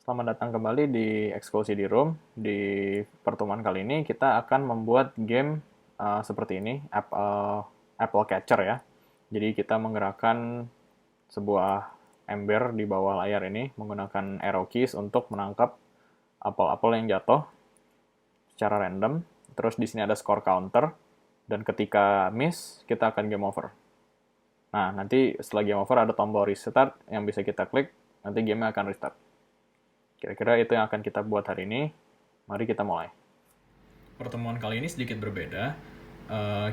Selamat datang kembali di Eksekusi di Room. Di pertemuan kali ini kita akan membuat game seperti ini, Apple Catcher ya. Jadi kita menggerakkan sebuah ember di bawah layar ini menggunakan arrow keys untuk menangkap apel-apel yang jatuh secara random. Terus di sini ada score counter dan ketika miss kita akan game over. Nah, nanti setelah game over ada tombol restart yang bisa kita klik, nanti gamenya akan restart. Kira-kira itu yang akan kita buat hari ini. Mari kita mulai. Pertemuan kali ini sedikit berbeda.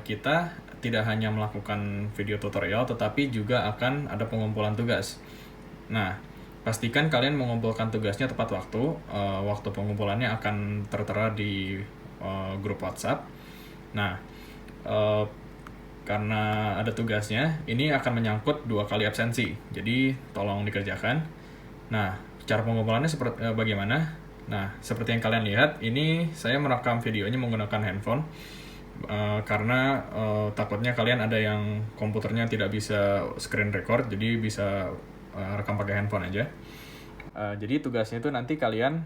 Kita tidak hanya melakukan video tutorial, tetapi juga akan ada pengumpulan tugas. Nah, pastikan kalian mengumpulkan tugasnya tepat waktu. Waktu pengumpulannya akan tertera di grup WhatsApp. Nah, eh, karena ada tugasnya, ini akan menyangkut 2 kali absensi. Jadi, tolong dikerjakan. Nah, cara pengumpulannya seperti bagaimana? Nah, seperti yang kalian lihat, ini saya merekam videonya menggunakan handphone karena takutnya kalian ada yang komputernya tidak bisa screen record, jadi bisa rekam pakai handphone aja. Jadi tugasnya itu nanti kalian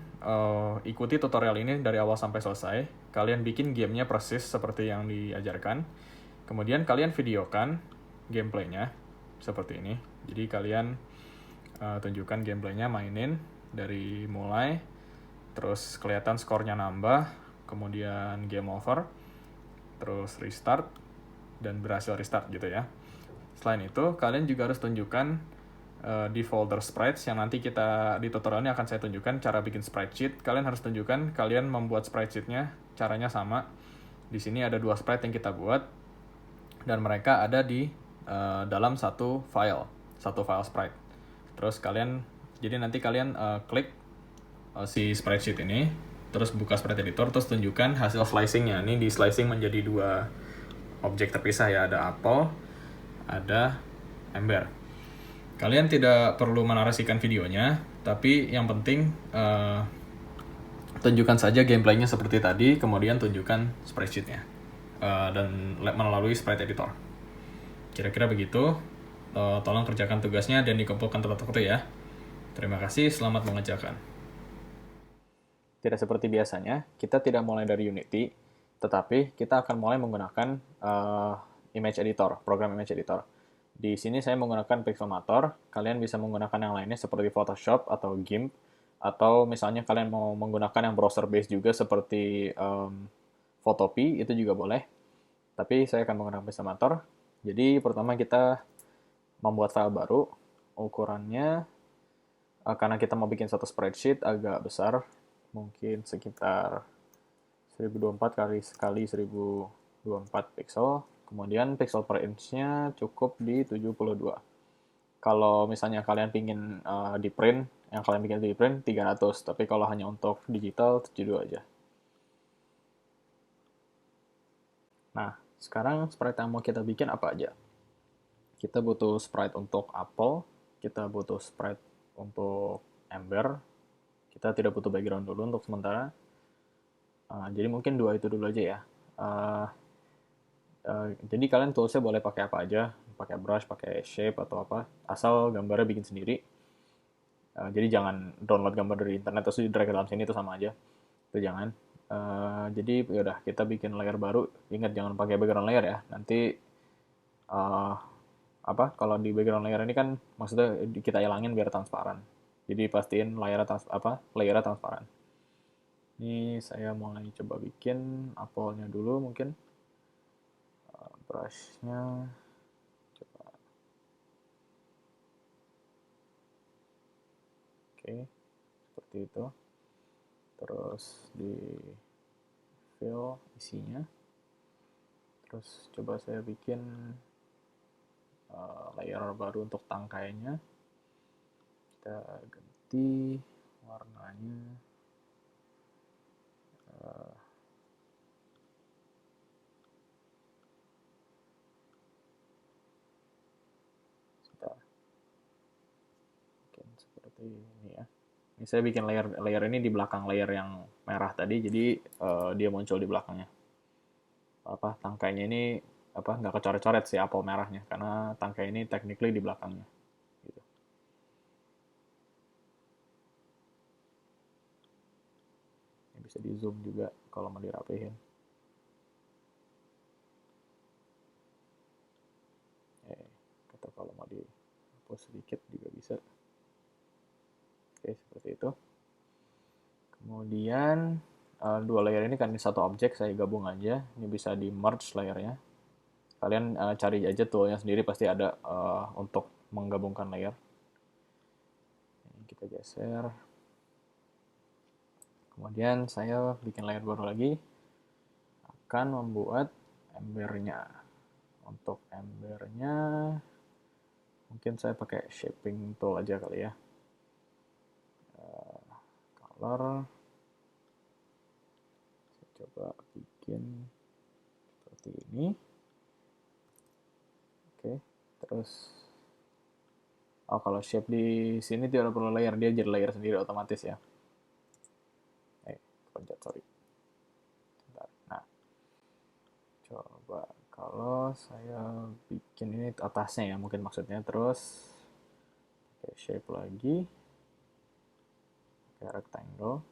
ikuti tutorial ini dari awal sampai selesai. Kalian bikin gamenya persis seperti yang diajarkan. Kemudian kalian videokan gameplaynya seperti ini. Jadi kalian tunjukkan gameplaynya, mainin dari mulai, terus kelihatan skornya nambah, kemudian game over, terus restart, dan berhasil restart gitu ya. Selain itu, kalian juga harus tunjukkan di folder sprites yang nanti kita di tutorialnya akan saya tunjukkan cara bikin sprite sheet. Kalian harus tunjukkan kalian membuat sprite sheet-nya, caranya sama. Di sini ada 2 sprite yang kita buat dan mereka ada di dalam satu file sprite. Terus jadi nanti kalian klik si spreadsheet ini, terus buka sprite editor, terus tunjukkan hasil slicingnya. Ini di slicing menjadi 2 objek terpisah ya, ada apel, ada ember. Kalian tidak perlu menarasikan videonya, tapi yang penting tunjukkan saja gameplaynya seperti tadi, kemudian tunjukkan spreadsheet-nya dan melalui sprite editor. Kira-kira begitu. Tolong kerjakan tugasnya dan dikumpulkan tepat waktu ya. Terima kasih, selamat mengerjakan. Tidak seperti biasanya, kita tidak mulai dari Unity, tetapi kita akan mulai menggunakan image editor, program image editor. Di sini saya menggunakan Pixelmator, kalian bisa menggunakan yang lainnya seperti Photoshop atau GIMP, atau misalnya kalian mau menggunakan yang browser based juga seperti Photopea, itu juga boleh. Tapi saya akan menggunakan Pixelmator. Jadi pertama kita membuat file baru, ukurannya karena kita mau bikin satu spreadsheet agak besar, mungkin sekitar 1024 kali 1024 pixel. Kemudian pixel per inch-nya cukup di 72. Kalau misalnya kalian pingin di print, yang kalian bikin di print 300, tapi kalau hanya untuk digital 72 aja. Nah, sekarang sprite yang mau kita bikin apa aja? Kita butuh sprite untuk apple, kita butuh sprite untuk ember, kita tidak butuh background dulu untuk sementara. Jadi mungkin 2 itu dulu aja ya. Uh, jadi kalian toolsnya boleh pakai apa aja, pakai brush, pakai shape atau apa, asal gambarnya bikin sendiri. Jadi jangan download gambar dari internet terus di drag ke dalam sini, itu sama aja. Itu jangan. Jadi yaudah kita bikin layer baru. Ingat jangan pakai background layer ya. Nanti uh, apa? Kalau di background layer ini kan maksudnya kita hilangin biar transparan. Jadi pastiin layernya transparan. Ini saya mulai coba bikin apelnya dulu mungkin. Brushnya coba. Oke, seperti itu. Terus di fill isinya. Terus coba saya bikin layer baru untuk tangkainya. Kita ganti warnanya. Kita bikin seperti ini ya. Ini saya bikin layer ini di belakang layer yang merah tadi, jadi dia muncul di belakangnya. Tangkainya ini nggak kecoret-coret sih apel merahnya, karena tangkai ini technically di belakangnya. Gitu. bisa di zoom juga kalau mau dirapihin. Atau kalau mau dihapus sedikit juga bisa. Oke, seperti itu. Kemudian dua layer ini kan ini satu objek, saya gabung aja. Ini bisa di merge layernya. Kalian cari aja toolnya sendiri, pasti ada untuk menggabungkan layer. Ini kita geser. Kemudian saya bikin layer baru lagi. Akan membuat embernya. Untuk embernya mungkin saya pakai shaping tool aja kali ya. Color. Saya coba bikin seperti ini. Oke, terus kalau shape di sini tidak perlu layer, dia jadi layer sendiri otomatis ya. Loncat, sorry. Bentar. Nah, coba kalau saya bikin ini atasnya ya, mungkin maksudnya, terus pakai shape lagi, pakai rectangle,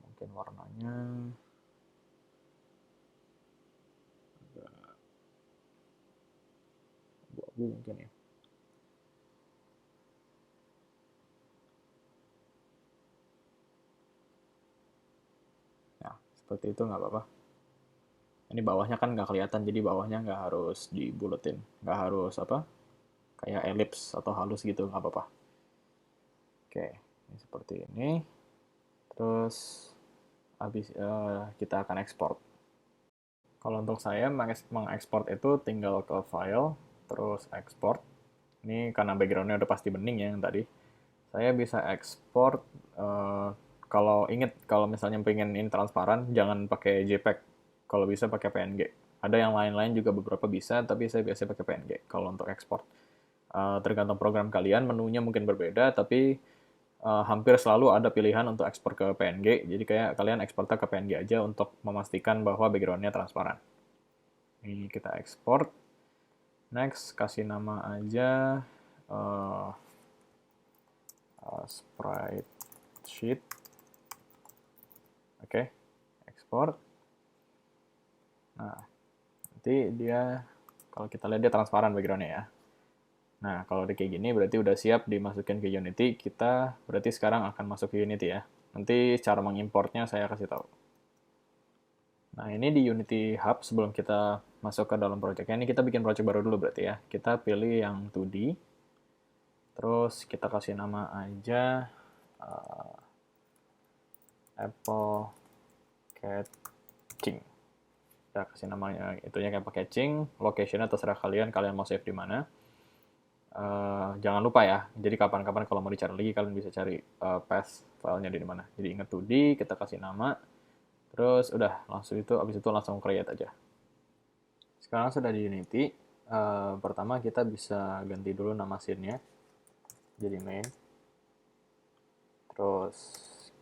mungkin warnanya agak abu-abu mungkin ya. Nah, seperti itu nggak apa-apa. Ini bawahnya kan nggak kelihatan, jadi bawahnya nggak harus dibuletin, nggak harus apa, kayak ellipse atau halus gitu, nggak apa-apa. Oke, ini seperti ini. Terus habis kita akan ekspor. Kalau untuk saya mengekspor itu tinggal ke file, terus ekspor. Ini karena backgroundnya udah pasti bening ya yang tadi. Saya bisa ekspor, kalau inget kalau misalnya pengen ini transparan, jangan pakai JPEG. Kalau bisa pakai PNG. Ada yang lain-lain juga beberapa bisa, tapi saya biasanya pakai PNG kalau untuk ekspor. Tergantung program kalian, menunya mungkin berbeda, tapi hampir selalu ada pilihan untuk ekspor ke PNG. Jadi kayak kalian ekspornya ke PNG aja untuk memastikan bahwa backgroundnya transparan. Ini kita ekspor. Next, kasih nama aja sprite sheet. Oke, ekspor. Nah, nanti dia, kalau kita lihat dia transparan backgroundnya ya. Nah, kalau udah kayak gini berarti udah siap dimasukin ke Unity. Kita berarti sekarang akan masuk ke Unity ya. Nanti cara mengimportnya saya kasih tahu. Nah, ini di Unity Hub sebelum kita masuk ke dalam projectnya. Ini kita bikin project baru dulu berarti ya. Kita pilih yang 2D. Terus kita kasih nama aja Apple Catching. Kita kasih namanya itunya kayak catching. Location-nya terserah kalian mau save di mana. Jangan lupa ya, jadi kapan-kapan kalau mau dicari lagi kalian bisa cari path filenya di mana. Jadi ingat 2D, kita kasih nama, terus udah langsung itu, abis itu langsung create aja. Sekarang sudah di Unity, pertama kita bisa ganti dulu nama scene-nya, jadi main. Terus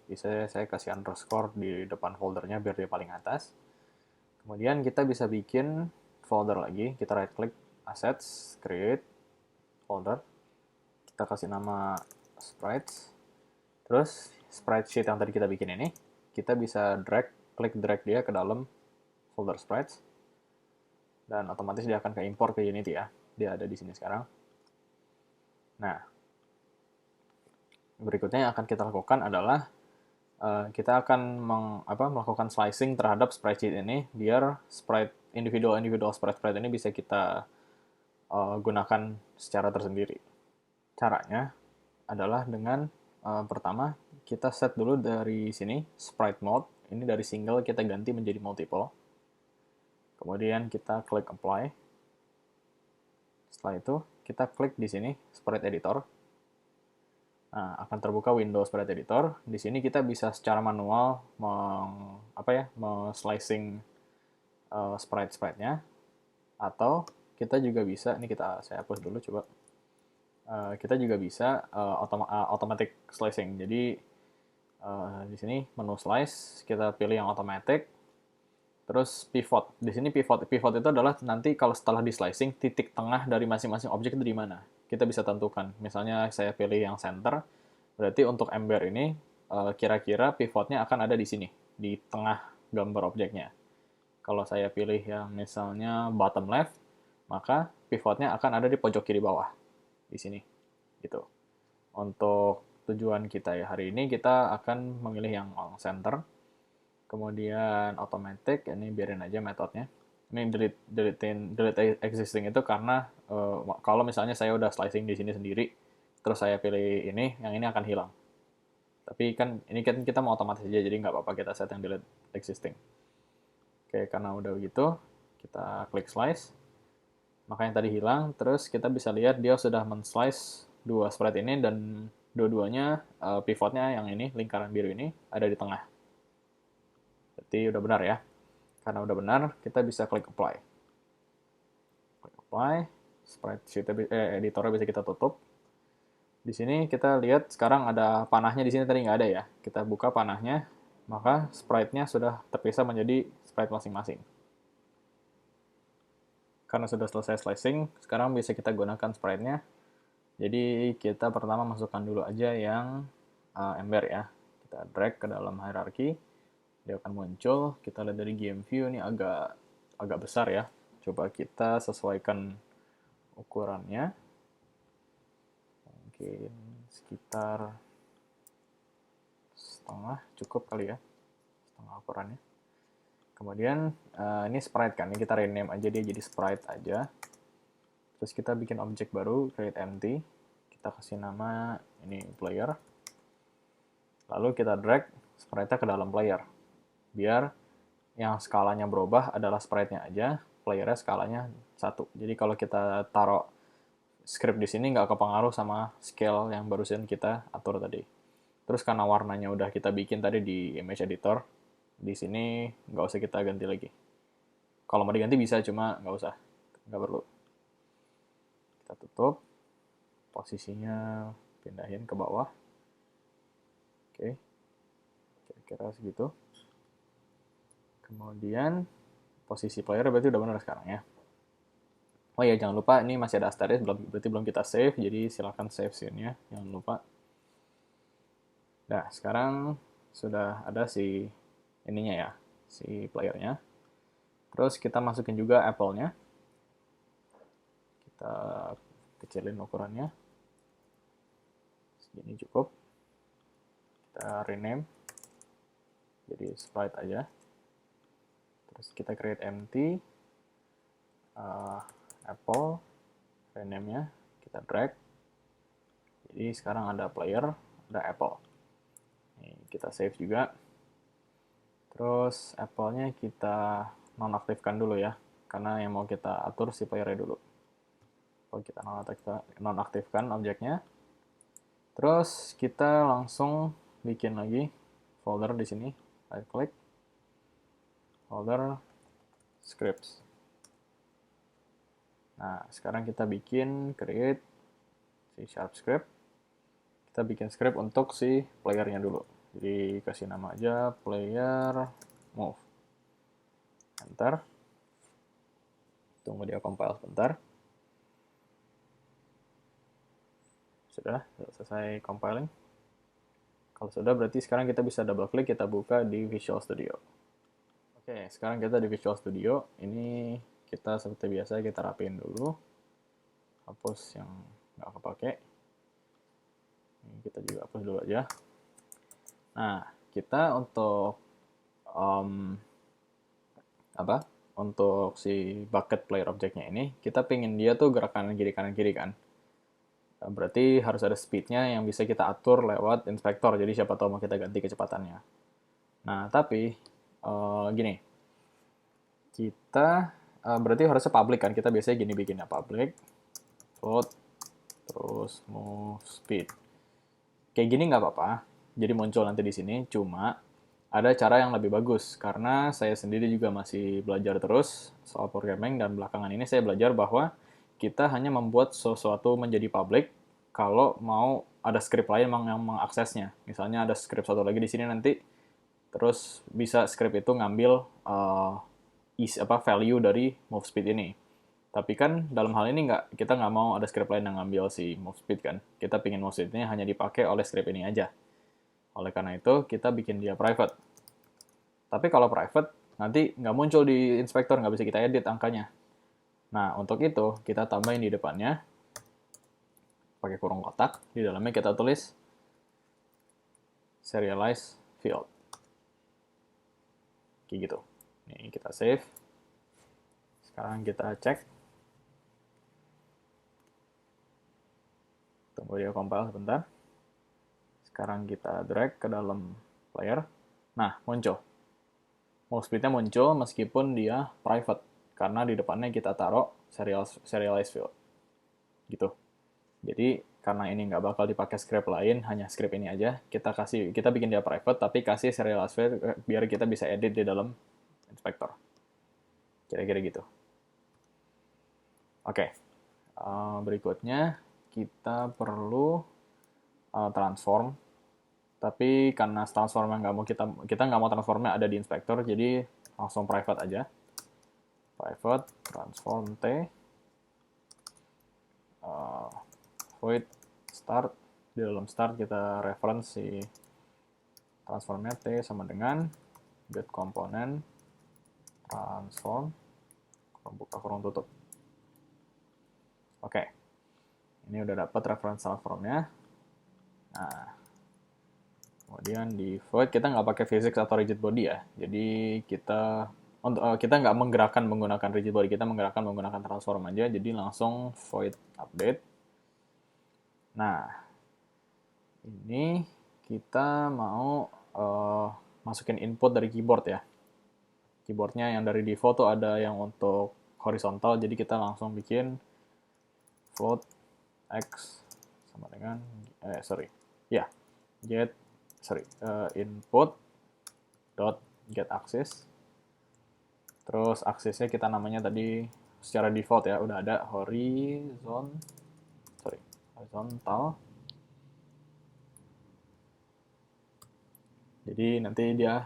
bisa saya kasih underscore di depan foldernya biar dia paling atas. Kemudian kita bisa bikin folder lagi, kita right click, assets, create, folder, kita kasih nama sprites, terus sprite sheet yang tadi kita bikin ini, kita bisa klik drag dia ke dalam folder sprites, dan otomatis dia akan ke import ke Unity ya, dia ada di sini sekarang. Nah, berikutnya yang akan kita lakukan adalah kita akan melakukan slicing terhadap sprite sheet ini, biar individual sprite ini bisa kita gunakan secara tersendiri. Caranya adalah dengan pertama kita set dulu dari sini sprite mode, ini dari single kita ganti menjadi multiple. Kemudian kita klik apply. Setelah itu kita klik di sini sprite editor. Nah, akan terbuka window sprite editor. Di sini kita bisa secara manual slicing sprite-nya, atau kita juga bisa, ini saya hapus dulu coba. Kita juga bisa automatic slicing. Jadi di sini menu slice, kita pilih yang automatic, terus pivot. Di sini pivot itu adalah nanti kalau setelah di slicing, titik tengah dari masing-masing objek itu di mana. Kita bisa tentukan. Misalnya saya pilih yang center, berarti untuk ember ini kira-kira pivotnya akan ada di sini, di tengah gambar objeknya. Kalau saya pilih yang misalnya bottom left, maka pivotnya akan ada di pojok kiri bawah, di sini. Gitu. Untuk tujuan kita ya hari ini, kita akan memilih yang on center. Kemudian automatic, ini biarin aja metodenya. Ini delete existing itu karena kalau misalnya saya udah slicing di sini sendiri, terus saya pilih ini, yang ini akan hilang. Tapi kan ini kan kita mau otomatis aja, jadi nggak apa-apa kita set yang delete existing. Oke, karena udah begitu, kita klik slice. Maka yang tadi hilang, terus kita bisa lihat dia sudah men-slice dua sprite ini, dan dua-duanya pivotnya yang ini, lingkaran biru ini, ada di tengah. Berarti udah benar ya. Karena udah benar, kita bisa klik apply. Klik apply, sprite sheet editornya bisa kita tutup. Di sini kita lihat sekarang ada panahnya, di sini tadi nggak ada ya. Kita buka panahnya, maka sprite-nya sudah terpisah menjadi sprite masing-masing. Karena sudah selesai slicing, sekarang bisa kita gunakan sprite-nya. Jadi kita pertama masukkan dulu aja yang ember ya. Kita drag ke dalam hierarchy, dia akan muncul. Kita lihat dari game view, ini agak besar ya. Coba kita sesuaikan ukurannya. Mungkin sekitar setengah cukup kali ya, setengah ukurannya. Kemudian ini sprite kan, ini kita rename aja dia jadi sprite aja. Terus kita bikin objek baru, create empty. Kita kasih nama ini player. Lalu kita drag sprite-nya ke dalam player. Biar yang skalanya berubah adalah sprite-nya aja, player-nya skalanya 1. Jadi kalau kita taruh script di sini nggak kepengaruh sama scale yang barusan kita atur tadi. Terus karena warnanya udah kita bikin tadi di image editor, di sini nggak usah kita ganti lagi. Kalau mau diganti bisa, cuma nggak usah, nggak perlu. Kita tutup, posisinya pindahin ke bawah. Oke, kira-kira segitu. Kemudian posisi player berarti udah benar sekarang ya. Oh ya, jangan lupa ini masih ada asterisk, berarti belum kita save, jadi silahkan save scene-nya, jangan lupa. Nah, sekarang sudah ada si ininya ya, si playernya. Terus kita masukin juga apple-nya. Kita kecilin ukurannya. Segini cukup. Kita rename. Jadi sprite aja. Terus kita create empty. Apple. Rename-nya. Kita drag. Jadi sekarang ada player, ada apple. Ini kita save juga. Terus apple-nya kita nonaktifkan dulu ya, karena yang mau kita atur si player-nya dulu. Kalau kita nonaktifkan objeknya, terus kita langsung bikin lagi folder di sini, right click, folder scripts. Nah, sekarang kita bikin create C# script. Kita bikin script untuk si player-nya dulu. Jadi kasih nama aja player move. Enter. Tunggu dia compile sebentar. Sudah selesai compiling. Kalau sudah, berarti sekarang kita bisa double klik, kita buka di Visual Studio. Oke, sekarang kita di Visual Studio. Ini kita seperti biasa, kita rapiin dulu. Hapus yang nggak kepake. Ini kita juga hapus dulu aja. Nah, kita untuk untuk si bucket player objeknya ini, kita pengen dia tuh gerak kanan kiri kan. Berarti harus ada speednya yang bisa kita atur lewat inspektor. Jadi siapa tahu mau kita ganti kecepatannya. Nah, tapi gini, kita berarti harusnya public kan. Kita biasanya gini bikinnya, public float terus move speed. Kayak gini nggak apa-apa. Jadi muncul nanti di sini. Cuma ada cara yang lebih bagus, karena saya sendiri juga masih belajar terus soal programming, dan belakangan ini saya belajar bahwa kita hanya membuat sesuatu menjadi public kalau mau ada script lain yang mengaksesnya. Misalnya ada script satu lagi di sini nanti, terus bisa script itu ngambil value dari move speed ini. Tapi kan dalam hal ini kita nggak mau ada script lain yang ngambil si move speed kan. Kita pingin move speed ini hanya dipakai oleh script ini aja. Oleh karena itu, kita bikin dia private. Tapi kalau private, nanti nggak muncul di inspektor, nggak bisa kita edit angkanya. Nah, untuk itu, kita tambahin di depannya, pakai kurung kotak, di dalamnya kita tulis serialize field. Kayak gitu. Nih, kita save. Sekarang kita cek. Tunggu dia compile sebentar. Sekarang kita drag ke dalam player. Nah, muncul. Move speed-nya muncul meskipun dia private. Karena di depannya kita taruh serialize field. Gitu. Jadi, karena ini nggak bakal dipakai script lain, hanya script ini aja, kita bikin dia private, tapi kasih serialize field biar kita bisa edit di dalam inspektor. Kira-kira gitu. Oke. Berikutnya, kita perlu transform. Tapi karena transformnya nggak mau kita nggak mau transformnya ada di inspektor, jadi langsung private aja. Private transform t void start. Di dalam start kita reference si transformnya t sama dengan get component transform kurung buka kurung tutup. Oke. Ini udah dapat reference transformnya. Nah, kemudian di void kita nggak pakai physics atau rigid body ya. Jadi kita nggak menggerakkan menggunakan rigid body, kita menggerakkan menggunakan transform aja. Jadi langsung void update. Nah, ini kita mau masukin input dari keyboard ya. Keyboardnya yang dari default tuh ada yang untuk horizontal, jadi kita langsung bikin float x sama dengan input dot get axis. Terus aksisnya kita namanya tadi secara default ya udah ada horizontal. Jadi nanti dia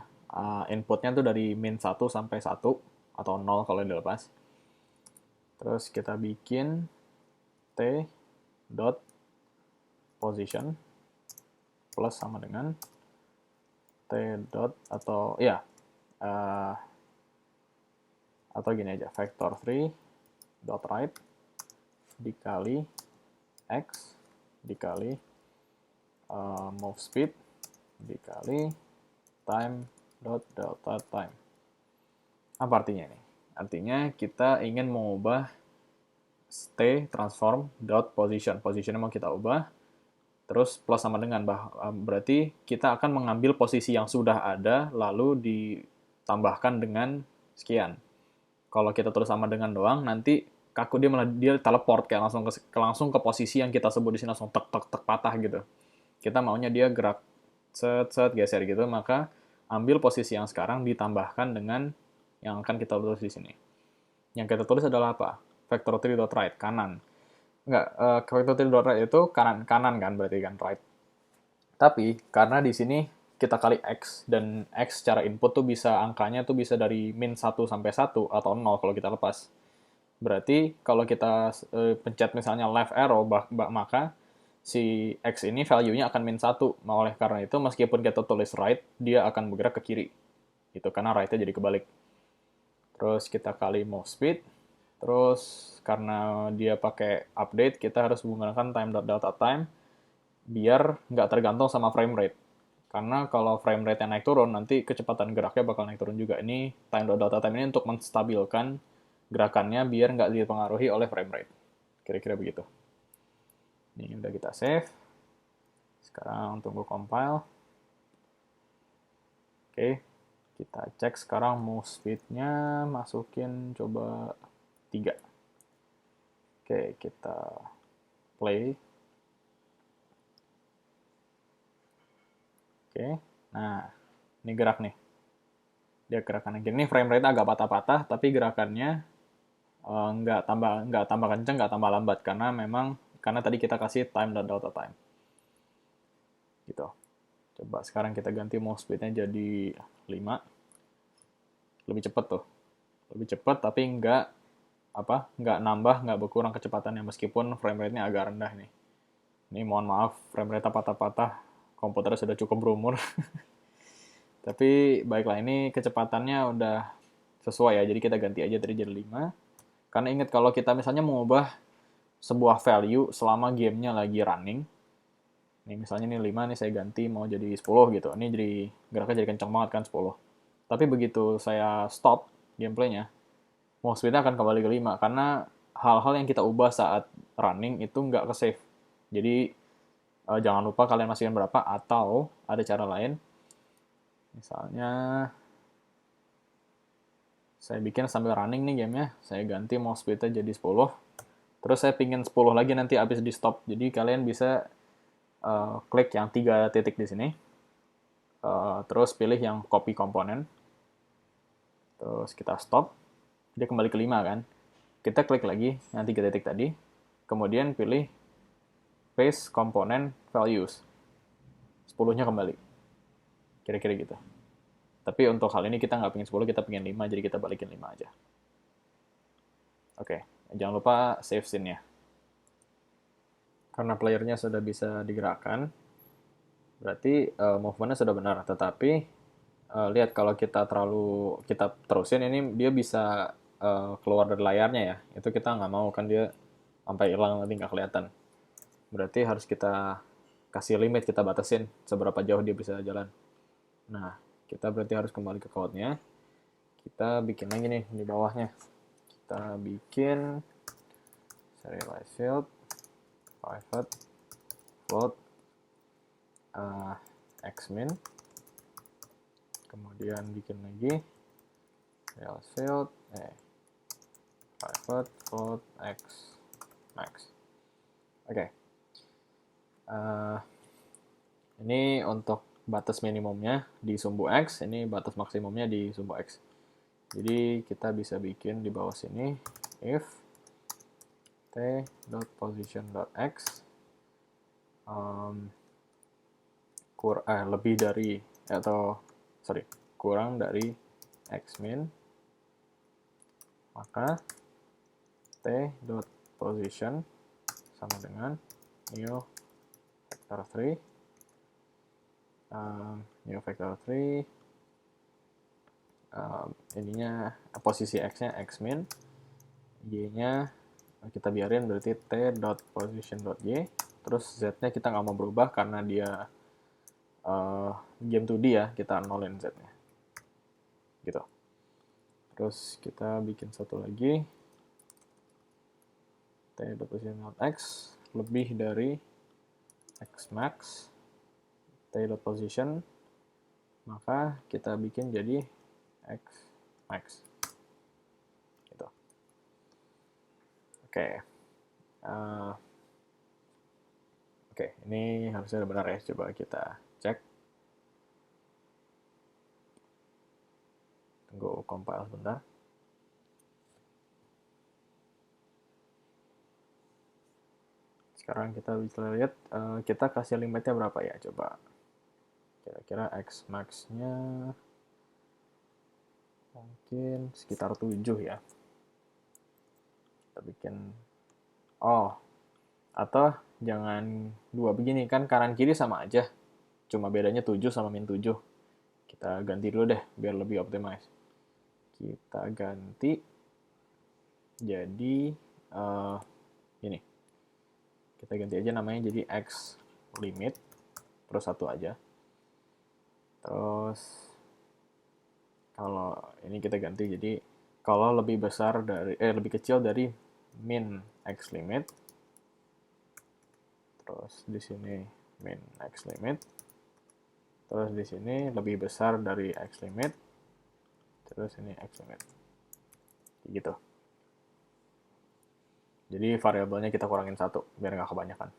inputnya tuh dari min 1 sampai 1 atau 0 kalau dilepas. Terus kita bikin t dot position plus sama dengan t dot atau gini aja, vector 3 dot right dikali x dikali move speed dikali time dot delta time. Apa artinya ini? Artinya kita ingin mengubah state transform dot position. Positionnya mau kita ubah, terus plus sama dengan berarti kita akan mengambil posisi yang sudah ada lalu ditambahkan dengan sekian. Kalau kita tulis sama dengan doang, nanti kaku dia teleport kayak langsung ke posisi yang kita sebut di sini, langsung tek tek tek patah gitu. Kita maunya dia gerak set geser gitu, maka ambil posisi yang sekarang ditambahkan dengan yang akan kita tulis di sini. Yang kita tulis adalah apa? Vector 3 dot right, kanan. Enggak, vector 3 dot right itu kanan kan berarti kan right. Tapi karena di sini kita kali x, dan x secara input tuh angkanya tuh bisa dari min 1 sampai 1 atau 0 kalau kita lepas. Berarti kalau kita pencet misalnya left arrow, maka si x ini value-nya akan min 1. Oleh karena itu, meskipun kita tulis right, dia akan bergerak ke kiri. Itu karena right-nya jadi kebalik. Terus kita kali move speed. Terus karena dia pakai update, kita harus menggunakan time.delta_time biar nggak tergantung sama frame rate. Karena kalau frame rate-nya naik turun, nanti kecepatan geraknya bakal naik turun juga. Ini time.delta_time ini untuk menstabilkan gerakannya biar nggak dipengaruhi oleh frame rate. Kira-kira begitu. Ini udah kita save. Sekarang tunggu compile. Oke, kita cek sekarang move speed-nya, masukin coba 3. Oke, kita play. Oke, nah ini gerak nih. Dia gerakannya gini, frame rate agak patah-patah, tapi gerakannya nggak tambah kenceng, nggak tambah lambat, karena tadi kita kasih time.delta_time. Gitu. Coba sekarang kita ganti move speed-nya jadi 5. Lebih cepat tuh. Lebih cepat tapi nggak nambah, nggak berkurang kecepatannya meskipun frame rate-nya agak rendah nih. Ini mohon maaf, frame rate patah-patah komputer sudah cukup berumur. Tapi baiklah, ini kecepatannya udah sesuai ya, jadi kita ganti aja dari jadi 5. Karena ingat kalau kita misalnya mengubah sebuah value selama gamenya lagi running, nih misalnya nih 5 nih saya ganti mau jadi 10 gitu, ini jadi geraknya jadi kenceng banget kan 10. Tapi begitu saya stop gameplaynya, mouse speednya akan kembali ke 5, karena hal-hal yang kita ubah saat running itu nggak ke save. Jadi jangan lupa kalian masukin berapa, atau ada cara lain. Misalnya saya bikin sambil running nih gamenya, saya ganti mouse speednya jadi 10, terus saya pingin 10 lagi nanti habis di stop. Jadi kalian bisa klik yang 3 titik di sini, terus pilih yang copy komponen, terus kita stop, dia kembali ke 5 kan. Kita klik lagi yang 3 titik tadi, kemudian pilih paste komponen values, 10-nya kembali. Kira-kira gitu. Tapi untuk hal ini kita nggak pengen 10, kita pengen 5, jadi kita balikin 5 aja. Oke, jangan lupa save scene-nya. Karena playernya sudah bisa digerakkan, berarti movement-nya sudah benar. Tetapi lihat kalau kita terusin ini, dia bisa keluar dari layarnya ya. Itu kita nggak mau kan, dia sampai hilang nanti nggak kelihatan. Berarti harus kita kasih limit, kita batasin seberapa jauh dia bisa jalan. Nah, kita berarti harus kembali ke code-nya. Kita bikin lagi nih di bawahnya. Kita bikin serialize field, private, float, xmin. Kemudian bikin lagi serialize field, private, float, x, max. Oke. Ini untuk batas minimumnya di sumbu X, ini batas maksimumnya di sumbu X. Jadi kita bisa bikin di bawah sini if t.position.x lebih dari kurang dari xmin, maka t.position sama dengan new vector 3, new vector 3, ininya posisi x-nya xmin, y-nya kita biarin berarti t.position.y, terus z-nya kita nggak mau berubah karena dia game 2D ya, kita nolin z-nya gitu. Terus kita bikin satu lagi, t.position.x lebih dari xmax, t.position, maka kita bikin jadi xmax gitu. Oke, ini harusnya benar ya, coba kita cek. Tunggu compile sebentar. Sekarang kita bisa lihat kita kasih limitnya berapa ya, coba. Kira-kira xmax-nya mungkin sekitar 7 ya. Kita bikin, atau jangan 2 begini, kan kanan kiri sama aja, cuma bedanya 7 sama min 7. Kita ganti dulu deh biar lebih optimize. Kita ganti jadi ini, kita ganti aja namanya jadi x limit terus 1 aja. Terus kalau ini kita ganti jadi kalau lebih kecil dari min x limit, terus di sini min x limit, terus di sini lebih besar dari x limit, terus ini x limit, gitu. Jadi variabelnya kita kurangin 1 biar nggak kebanyakan.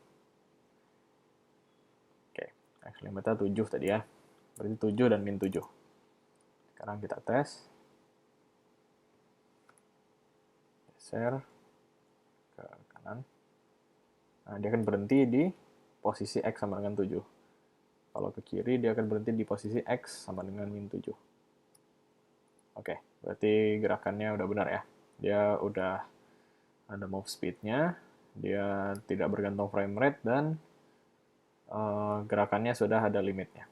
Oke, x limitnya 7 tadi ya, berarti 7 dan min 7. Sekarang kita tes, geser ke kanan. Nah, dia akan berhenti di posisi x sama dengan 7. Kalau ke kiri, dia akan berhenti di posisi x sama dengan min 7. Oke, berarti gerakannya udah benar ya. Dia udah ada move speed-nya, dia tidak bergantung frame rate, dan gerakannya sudah ada limitnya.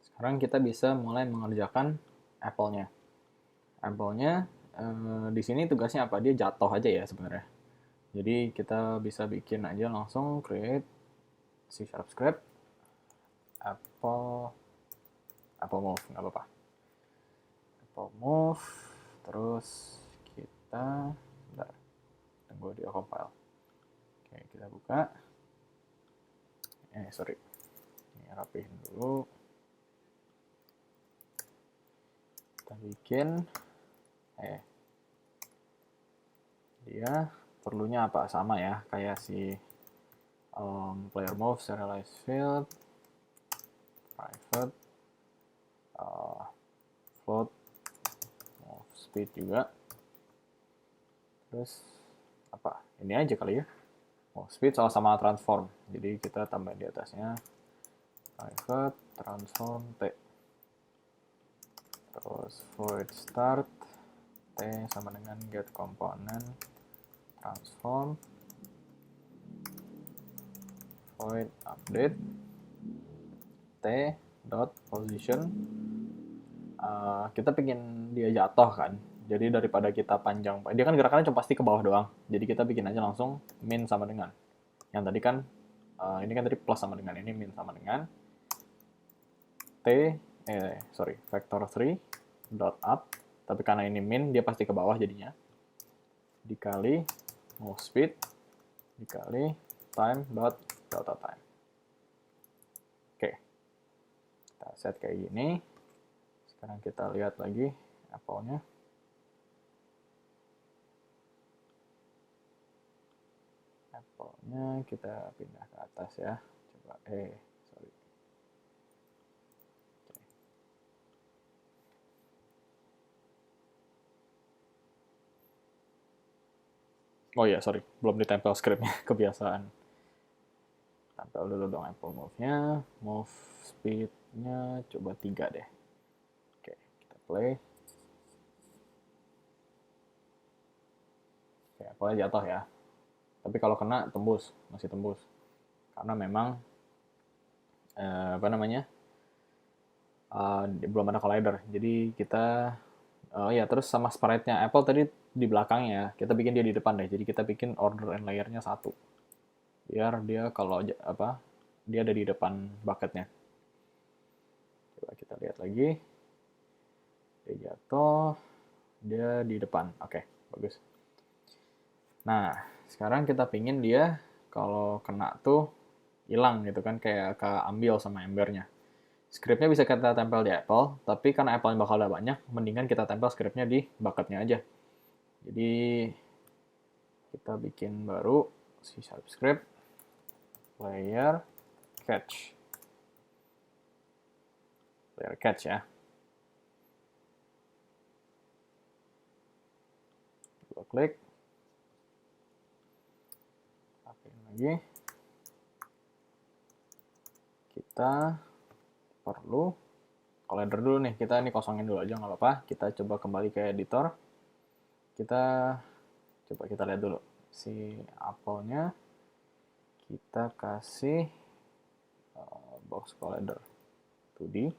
Sekarang kita bisa mulai mengerjakan apple-nya. Apple-nya di sini tugasnya apa? Dia jatuh aja ya sebenarnya. Jadi kita bisa bikin aja langsung create C# script apple move, nggak apa-apa. Apple move, terus kita bentar, tunggu dia compile. Oke, kita buka. Sorry, ini rapihin dulu. Kita bikin dia perlunya apa, sama ya kayak si player move, serialize field, private, float, move speed juga. Terus apa, ini aja kali ya, move speed sama transform, jadi kita tambah di atasnya private transform t, terus void start t sama dengan get component transform void update t dot position. Kita pengen dia jatuh kan, jadi daripada kita panjang, dia kan gerakannya cuma pasti ke bawah doang, jadi kita bikin aja langsung min sama dengan yang tadi kan, ini kan tadi plus sama dengan, ini min sama dengan vector 3 dot up, tapi karena ini min dia pasti ke bawah jadinya, dikali move speed dikali time dot delta time. Oke, kita set kayak gini. Sekarang kita lihat lagi apple-nya. Apple-nya kita pindah ke atas ya. Coba sorry. Oh iya, sorry, belum ditempel scriptnya, kebiasaan. Tempel dulu dong apple move-nya. Move speed-nya coba 3 deh. Oke, kita play. Oke, apple-nya jatuh ya. Tapi kalau kena tembus, masih tembus. Karena memang apa namanya? Belum ada collider. Jadi kita ya terus sama sprite-nya Apple tadi di belakangnya ya. Kita bikin dia di depan deh. Jadi kita bikin order and layer-nya 1. Biar dia kalau apa? Dia ada di depan bucket-nya. Coba kita lihat lagi. Dia jatuh, dia di depan. Oke, bagus. Nah, sekarang kita pingin dia kalau kena tuh hilang gitu kan, kayak keambil sama embernya. Scriptnya bisa kita tempel di Apple, tapi karena Apple yang bakal ada banyak, mendingan kita tempel scriptnya di bucketnya aja. Jadi kita bikin baru C# script layer catch. Layer catch ya. Dua klik. Rapiin lagi. Kita perlu collider dulu nih. Kita ini kosongin dulu aja nggak apa-apa. Kita coba kembali ke editor. Kita coba kita lihat dulu si apple-nya. Kita kasih box collider 2D.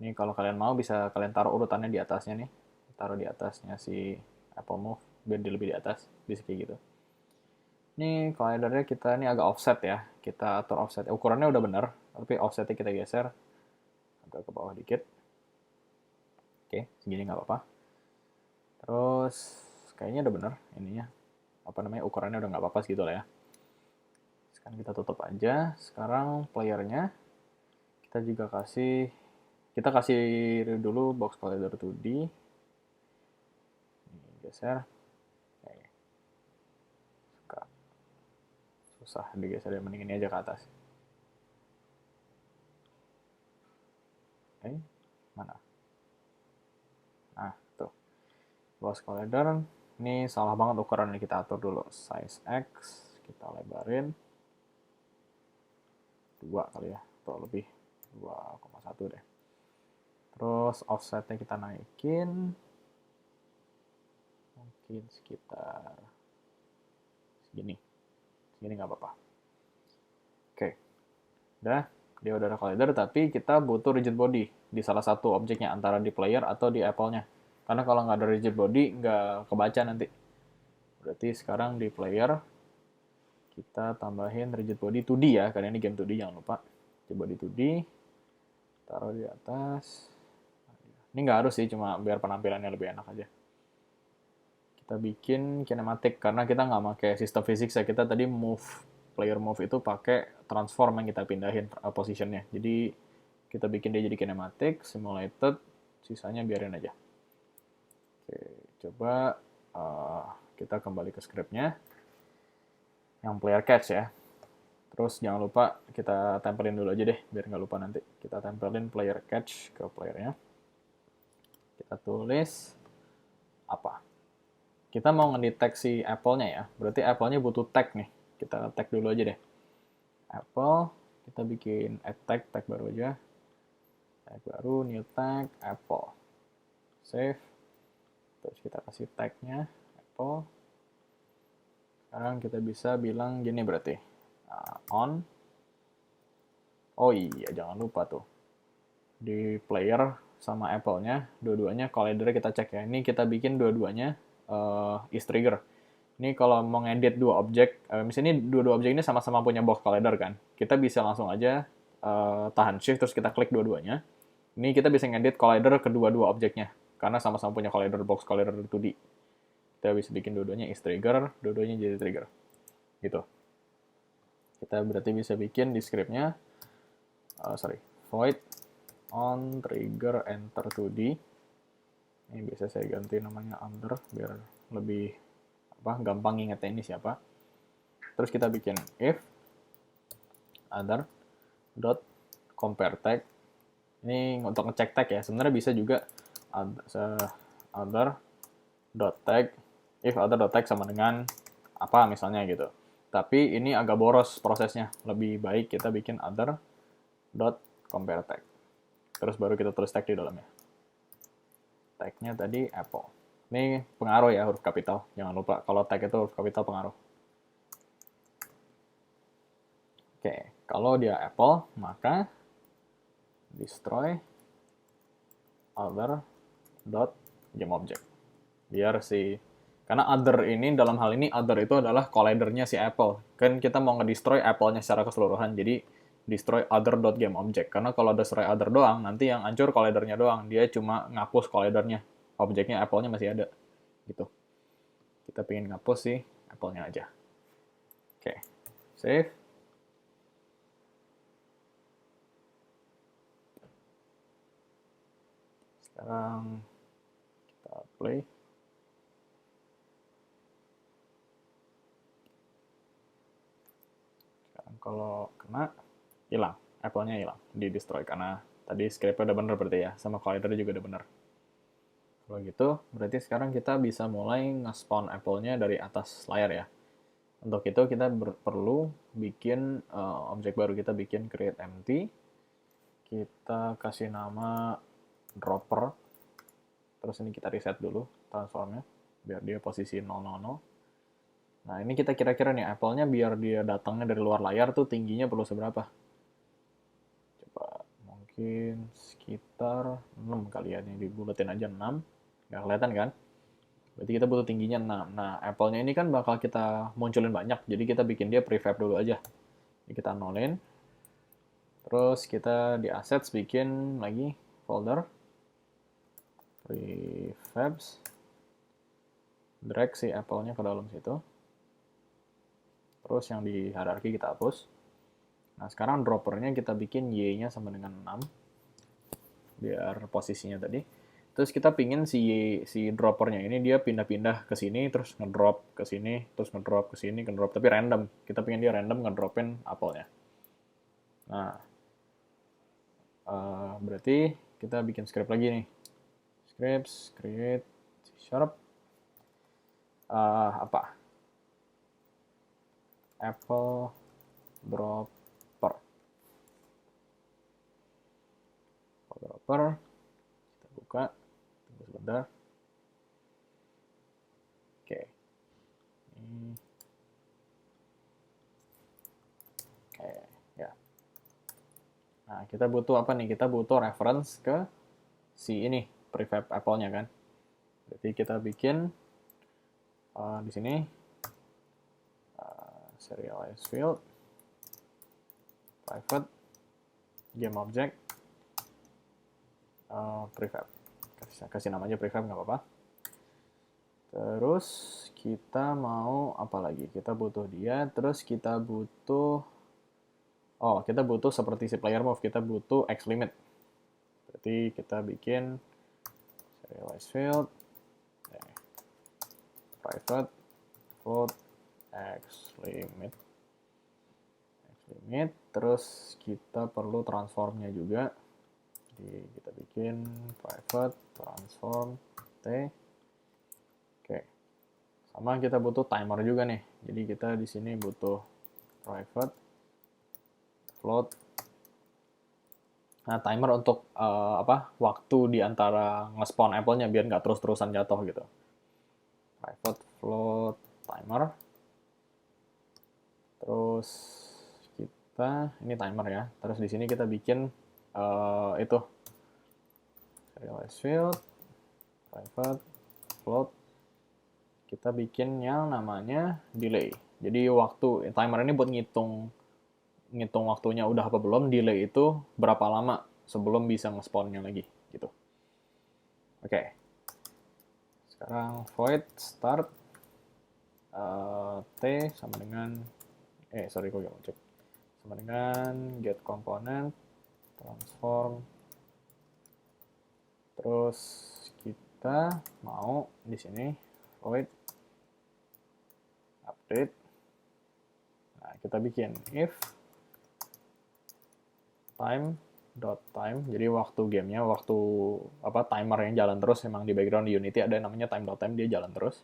Ini kalau kalian mau bisa kalian taruh urutannya di atasnya nih. Taruh di atasnya si Apple Move biar dia lebih di atas. Bisa kayak gitu. Ini collidernya kita ini agak offset ya. Kita atur offset. Ukurannya udah bener, tapi offsetnya kita geser agak ke bawah dikit. Oke, segini nggak apa-apa. Terus kayaknya udah bener ininya. Apa namanya, ukurannya udah nggak apa-apa segitu lah ya. Sekarang kita tutup aja. Sekarang playernya kita juga kasih, kita kasih dulu box collider 2D. Ini geser. Suka susah digeser, mending ini aja ke atas. Mana? Nah, tuh. Box collider. Ini salah banget ukuran ini, kita atur dulu. Size X, kita lebarin. 2 kali ya, atau lebih. 2,1 deh. Terus offsetnya kita naikin. Mungkin sekitar segini. Segini nggak apa-apa. Udah, dia udah ada collider, tapi kita butuh rigid body di salah satu objeknya, antara di player atau di Apple-nya. Karena kalau nggak ada rigid body, nggak kebaca nanti. Berarti sekarang di player, kita tambahin rigid body 2D ya, karena ini game 2D, jangan lupa. Rigid body 2D, taruh di atas. Ini nggak harus sih, cuma biar penampilannya lebih enak aja. Kita bikin kinematik, karena kita nggak pakai sistem fisik ya, kita tadi player move itu pakai transform yang kita pindahin positionnya. Jadi kita bikin dia jadi kinematik, simulated, sisanya biarin aja. Oke, coba kita kembali ke scriptnya, yang player catch ya. Terus jangan lupa kita tempelin dulu aja deh, biar nggak lupa nanti. Kita tempelin player catch ke playernya. Kita tulis apa? Kita mau ngedeteksi Apple-nya ya. Berarti Apple-nya butuh tag nih. Kita tag dulu aja deh. Apple, kita bikin add tag baru aja. Tag baru, new tag, Apple. Save. Terus kita kasih tag-nya, Apple. Sekarang kita bisa bilang gini berarti. On. Oh iya, jangan lupa tuh. Di player sama Apple-nya, dua-duanya collider kita cek ya. Ini kita bikin dua-duanya is trigger. Ini kalau mau ngedit dua objek, misalnya dua objek ini sama-sama punya box collider kan, kita bisa langsung aja tahan shift terus kita klik dua-duanya. Ini kita bisa ngedit collider kedua-dua objeknya, karena sama-sama punya collider box collider 2D. Kita bisa bikin dua-duanya is trigger, dua-duanya jadi trigger. Gitu. Kita berarti bisa bikin di scriptnya, void on trigger enter 2D. Ini bisa saya ganti namanya under biar lebih gampang ingetnya ini siapa. Terus kita bikin if other dot compare tag. Ini untuk ngecek tag ya. Sebenarnya bisa juga other dot tag, if other dot tag sama dengan apa misalnya gitu. Tapi ini agak boros prosesnya. Lebih baik kita bikin other dot compare tag. Terus baru kita tulis tag di dalamnya. Tag-nya tadi Apple. Ini pengaruh ya, huruf kapital. Jangan lupa, kalau tag itu huruf kapital pengaruh. Oke, kalau dia Apple, maka destroy other dot GameObject. Biar karena other ini, dalam hal ini, other itu adalah collider-nya si Apple. Kan kita mau nge-destroy Apple-nya secara keseluruhan, jadi destroy other dot GameObject. Karena kalau destroy other doang, nanti yang hancur collider-nya doang. Dia cuma ngapus collider-nya. Objeknya Apple-nya masih ada. Gitu. Kita pengen ngapus sih Apple-nya aja. Oke, save. Sekarang kita play. Sekarang kalau kena, hilang. Apple-nya hilang, di-destroy. Karena tadi script-nya udah bener berarti ya, sama collider juga udah bener. Kalau gitu, berarti sekarang kita bisa mulai nge-spawn Apple-nya dari atas layar ya. Untuk itu kita perlu bikin objek baru. Kita bikin create empty. Kita kasih nama dropper. Terus ini kita reset dulu transformnya, biar dia posisi 000. Nah ini kita kira-kira nih, Apple-nya biar dia datangnya dari luar layar tuh tingginya perlu seberapa? Coba, mungkin sekitar 6 kali ya, ini dibuletin aja 6. Nggak kelihatan kan? Berarti kita butuh tingginya 6. Nah, Apple-nya ini kan bakal kita munculin banyak, jadi kita bikin dia prefab dulu aja. Jadi kita nolin. Terus kita di assets bikin lagi folder prefabs. Drag si Apple-nya ke dalam situ. Terus yang di hierarki kita hapus. Nah, sekarang droppernya kita bikin Y-nya sama dengan 6. Biar posisinya tadi. Terus kita pingin si droppernya ini dia pindah-pindah ke sini, terus ngedrop ke sini, terus ngedrop ke sini, ngedrop, tapi random. Kita pingin dia random ngedropin Apple-nya. Nah, berarti kita bikin script lagi nih. Scripts, create, C#, apa? Apple dropper. Apple dropper. Kita buka. Tunggu sebentar. Oke. Oke, ya. Nah, kita butuh apa nih? Kita butuh reference ke si ini, prefab Apple-nya kan. Jadi kita bikin di sini serialize field, private, game object, prefab. Kasih nama aja prefab nggak apa-apa. Terus kita mau apa lagi? Kita butuh dia. Terus kita butuh kita butuh seperti si player move. Kita butuh X limit. Berarti kita bikin serialize field, private, float, X limit. Terus kita perlu transformnya juga. Jadi kita bikin private transform T. Oke. Sama kita butuh timer juga nih. Jadi kita di sini butuh private float. Nah, timer untuk waktu di antara nge-spawn Apple-nya biar nggak terus-terusan jatuh gitu. Private float timer. Terus ini timer ya. Terus di sini kita bikin itu serialize field, private float. Kita bikin yang namanya delay. Jadi timer ini buat ngitung waktunya udah apa belum, delay itu berapa lama sebelum bisa nge-spawnnya lagi gitu. Oke. Sekarang void start T sama dengan kok gak mau cek. Sama dengan get component transform. Terus kita mau di sini void update. Nah, kita bikin if time. Jadi waktu gamenya, timer yang jalan terus, emang di background di Unity ada namanya time.time, dia jalan terus.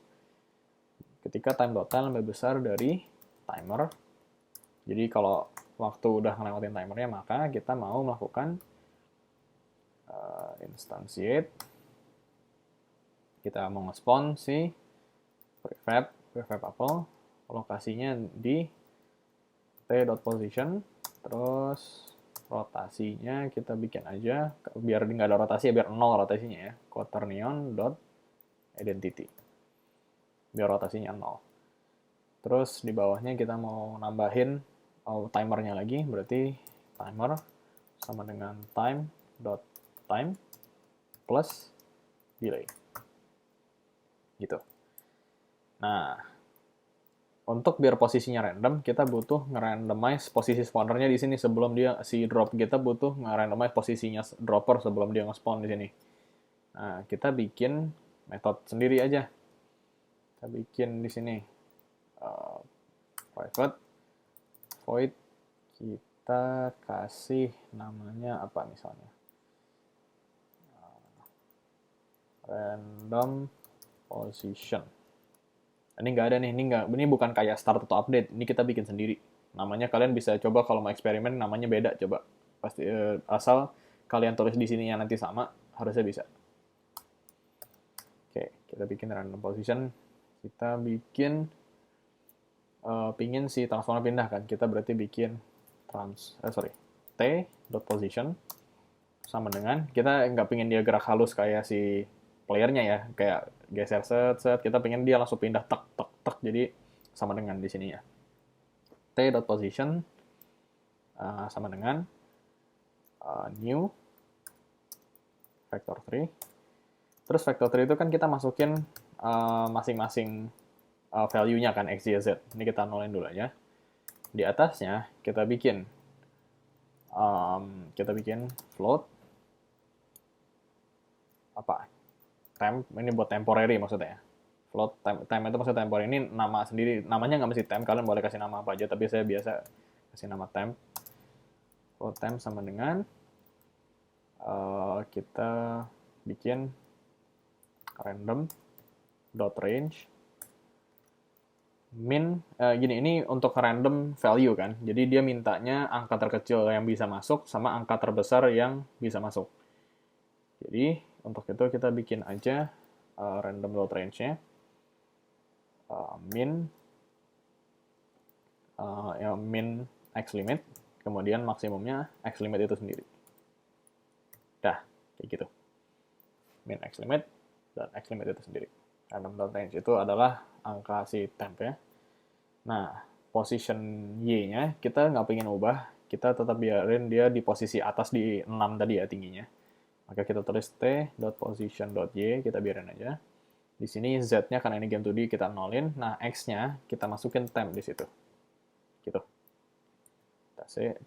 Ketika time.time lebih besar dari timer, jadi kalau waktu udah ngelewatin timernya, maka kita mau melakukan instantiate. Kita mau nge-spawn si prefab Apple, lokasinya di t.position, terus rotasinya kita bikin aja, biar nggak ada rotasi, biar 0 rotasinya ya, quaternion.identity, biar rotasinya 0. Terus di bawahnya kita mau nambahin timernya lagi, berarti timer sama dengan time plus delay. Gitu. Nah, untuk biar posisinya random, kita butuh nge-randomize posisi spawnernya di sini sebelum si drop kita butuh nge-randomize posisinya dropper sebelum dia nge-spawn di sini. Nah, kita bikin metode sendiri aja. Kita bikin di sini private void, kita kasih namanya apa misalnya, random position. Ini nggak ada nih, ini bukan kayak start atau update, ini kita bikin sendiri. Namanya kalian bisa coba kalau mau eksperimen, namanya beda, coba. Pasti asal kalian tulis di sininya nanti sama, harusnya bisa. Oke, kita bikin random position. Kita bikin pingin si transformer pindah kan, kita berarti bikin t.position sama dengan, kita nggak pingin dia gerak halus kayak si playernya ya, kayak geser set, kita pengen dia langsung pindah tek, jadi sama dengan di sini ya. t.position sama dengan new vector 3. Terus vector 3 itu kan kita masukin masing-masing value-nya kan, x, y, z. Ini kita nolin dulu aja. Di atasnya kita bikin float temp, ini buat temporary maksudnya ya. Float temp itu maksudnya temporary, ini nama sendiri, namanya nggak mesti temp, kalian boleh kasih nama apa aja, tapi saya biasa kasih nama temp. Float temp sama dengan kita bikin random dot range min, ini untuk random value kan, jadi dia mintanya angka terkecil yang bisa masuk sama angka terbesar yang bisa masuk. Jadi untuk itu kita bikin aja random dot range-nya min x limit, kemudian maksimumnya x limit itu sendiri. Dah, kayak gitu. Min x limit dan x limit itu sendiri. Random.range itu adalah angka si temp ya. Nah, position y-nya kita nggak pengen ubah, kita tetap biarin dia di posisi atas di 6 tadi ya tingginya. Maka kita tulis t.position.y, kita biarin aja. Di sini z-nya karena ini game 2D kita nolin, nah x-nya kita masukin temp di situ. Gitu.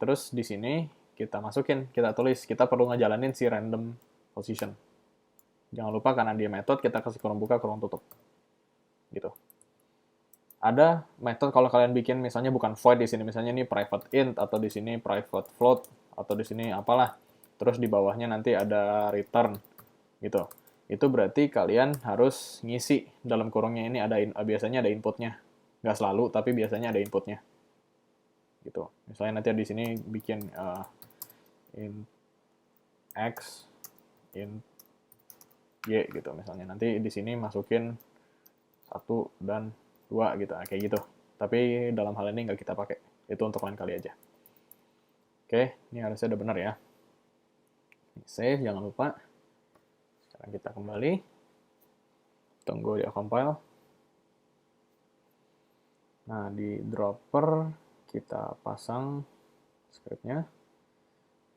Terus di sini kita masukin, kita tulis, kita perlu ngejalanin si random position. Jangan lupa karena dia method, kita kasih kurung buka, kurung tutup. Gitu. Ada method kalau kalian bikin misalnya bukan void di sini, misalnya ini private int atau di sini private float atau di sini apalah. Terus di bawahnya nanti ada return gitu. Itu berarti kalian harus ngisi dalam kurungnya ini ada biasanya ada inputnya. Nggak selalu, tapi biasanya ada inputnya. Gitu. Misalnya nanti di sini bikin int x, int y gitu misalnya. Nanti di sini masukin 1 dan 2 gitu, kayak gitu. Tapi dalam hal ini nggak kita pakai. Itu untuk lain kali aja. Oke, ini harusnya udah benar ya. Save, jangan lupa. Sekarang kita kembali. Tunggu dia compile. Nah, di dropper kita pasang scriptnya.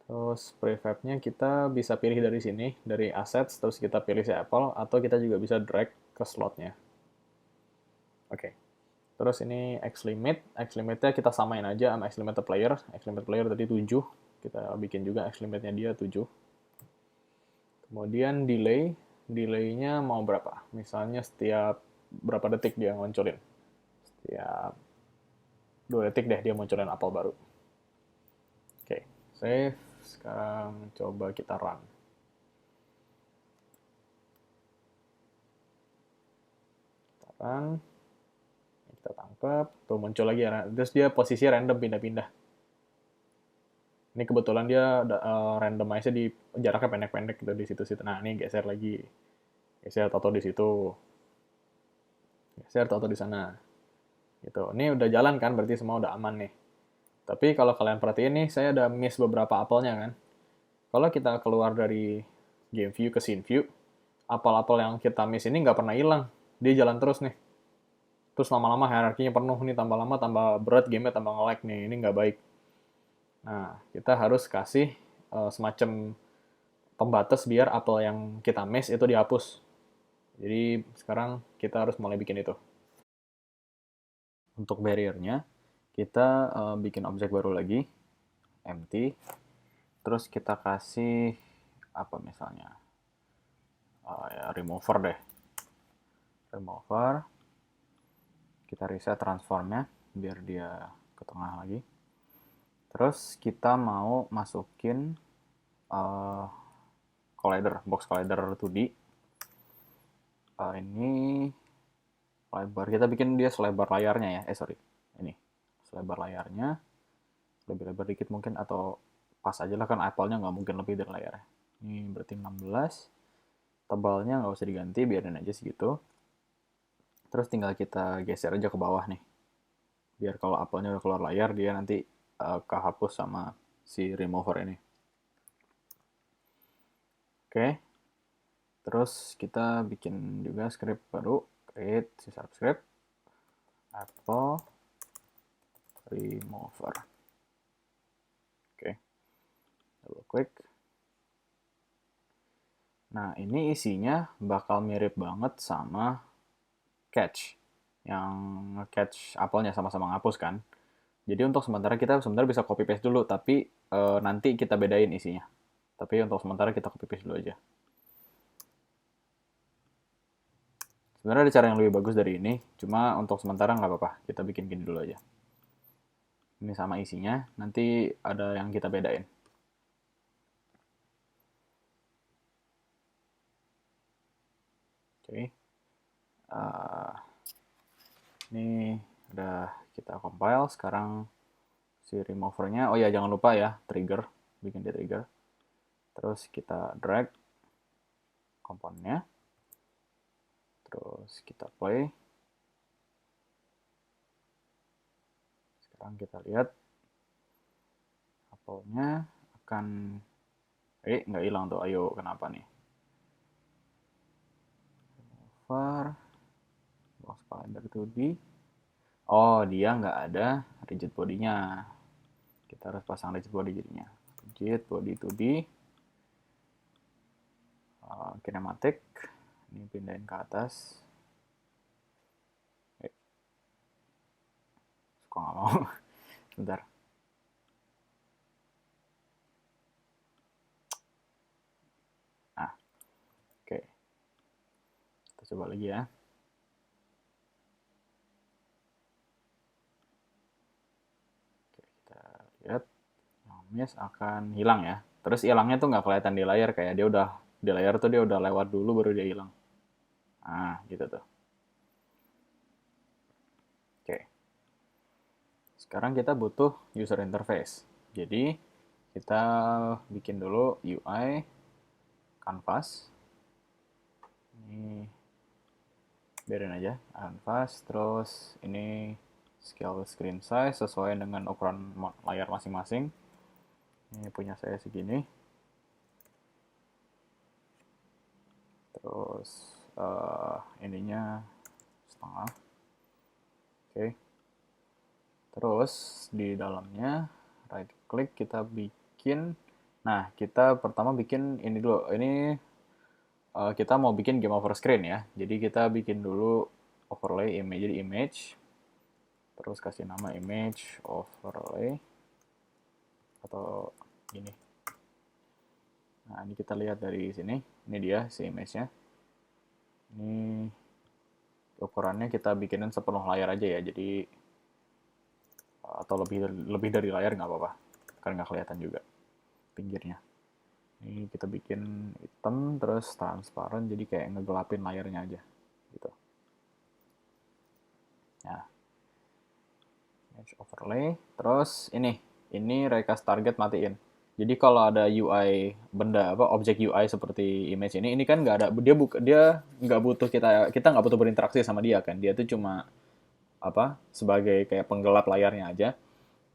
Terus prefabnya kita bisa pilih dari sini, dari assets, terus kita pilih si Apple, atau kita juga bisa drag ke slotnya. Oke. Terus ini X limitnya kita samain aja sama X limit player. X limit player tadi 7, kita bikin juga X limitnya dia 7. Kemudian delaynya mau berapa? Misalnya setiap berapa detik dia ngoncolin. Setiap 2 detik deh dia munculin apel baru. Oke, save. Sekarang coba kita run. Kita run. Kita tangkap. Tuh muncul lagi. Terus dia posisi random pindah-pindah. Ini kebetulan dia randomize di jaraknya pendek-pendek gitu di situ-situ. Nah, ini geser lagi. Geser atau di situ. Geser atau di sana. Gitu. Ini udah jalan kan, berarti semua udah aman nih. Tapi kalau kalian perhatiin nih, saya ada miss beberapa apelnya kan. Kalau kita keluar dari game view ke scene view, apel-apel yang kita miss ini nggak pernah hilang. Dia jalan terus nih. Terus lama-lama hierarkinya penuh nih, tambah lama tambah berat gamenya, tambah nge-lag nih. Ini nggak baik. Nah, kita harus kasih semacam pembatas biar apel yang kita miss itu dihapus. Jadi sekarang kita harus mulai bikin itu. Untuk barrier-nya, kita bikin objek baru lagi, empty. Terus kita kasih apa misalnya? Ya, remover deh. Remover. Kita reset transformnya biar dia ke tengah lagi. Terus kita mau masukin collider, box collider 2D. Ini lebar, kita bikin dia selebar layarnya ya. Ini selebar layarnya. Lebih lebar dikit mungkin atau pas aja lah kan Apple-nya nggak mungkin lebih dari layarnya. Ini berarti 16. Tebalnya nggak usah diganti, biarin aja segitu. Terus tinggal kita geser aja ke bawah nih. Biar kalau Apple-nya udah keluar layar, dia nanti kehapus sama si remover ini. Oke. Terus kita bikin juga script baru, create C# script Apple remover. Oke. Double click. Nah, ini isinya bakal mirip banget sama catch. Yang catch apelnya sama-sama ngapus kan. Jadi untuk sementara kita sebenarnya bisa copy paste dulu, tapi nanti kita bedain isinya. Tapi untuk sementara kita copy paste dulu aja. Sebenarnya ada cara yang lebih bagus dari ini, cuma untuk sementara nggak apa-apa. Kita bikin gini dulu aja. Ini sama isinya, nanti ada yang kita bedain. Oke. Ini udah kita compile. Sekarang si removernya, oh ya jangan lupa ya, trigger. Bikin dia trigger. Terus kita drag komponennya. Terus kita play. Sekarang kita lihat Apple-nya akan nggak hilang tuh. Ayo, kenapa nih? Over box Spider 2D. Oh, dia nggak ada rigid body-nya. Kita harus pasang rigid body jadinya. Rigid body 2D. Kinematic. Ini pindahin ke atas. Suka nggak mau. Bentar. Nah, oke. Kita coba lagi ya. Oke, kita lihat. Mesh akan hilang ya. Terus hilangnya tuh nggak kelihatan di layar, kayak dia udah di layar tuh dia udah lewat dulu baru dia hilang. Nah, gitu tuh. Oke. Sekarang kita butuh user interface. Jadi kita bikin dulu UI canvas. Ini biarin aja canvas, terus ini scale screen size sesuai dengan ukuran layar masing-masing. Ini punya saya segini. Terus ininya setengah. Oke. Terus di dalamnya right click kita bikin. Nah, kita pertama bikin ini dulu. Ini kita mau bikin game over screen ya. Jadi kita bikin dulu overlay image, jadi image. Terus kasih nama image overlay atau gini. Nah, ini kita lihat dari sini. Ini dia si image-nya. Ini ukurannya kita bikinin sepenuh layar aja ya. Jadi atau lebih dari layar nggak apa-apa. Kan nggak kelihatan juga pinggirnya. Ini kita bikin hitam terus transparan jadi kayak ngegelapin layarnya aja gitu. Nah, image overlay. Terus ini recast target matiin. Jadi kalau ada UI benda apa objek UI seperti image ini kan nggak ada dia nggak butuh kita nggak butuh berinteraksi sama dia kan. Dia tuh cuma apa sebagai kayak penggelap layarnya aja.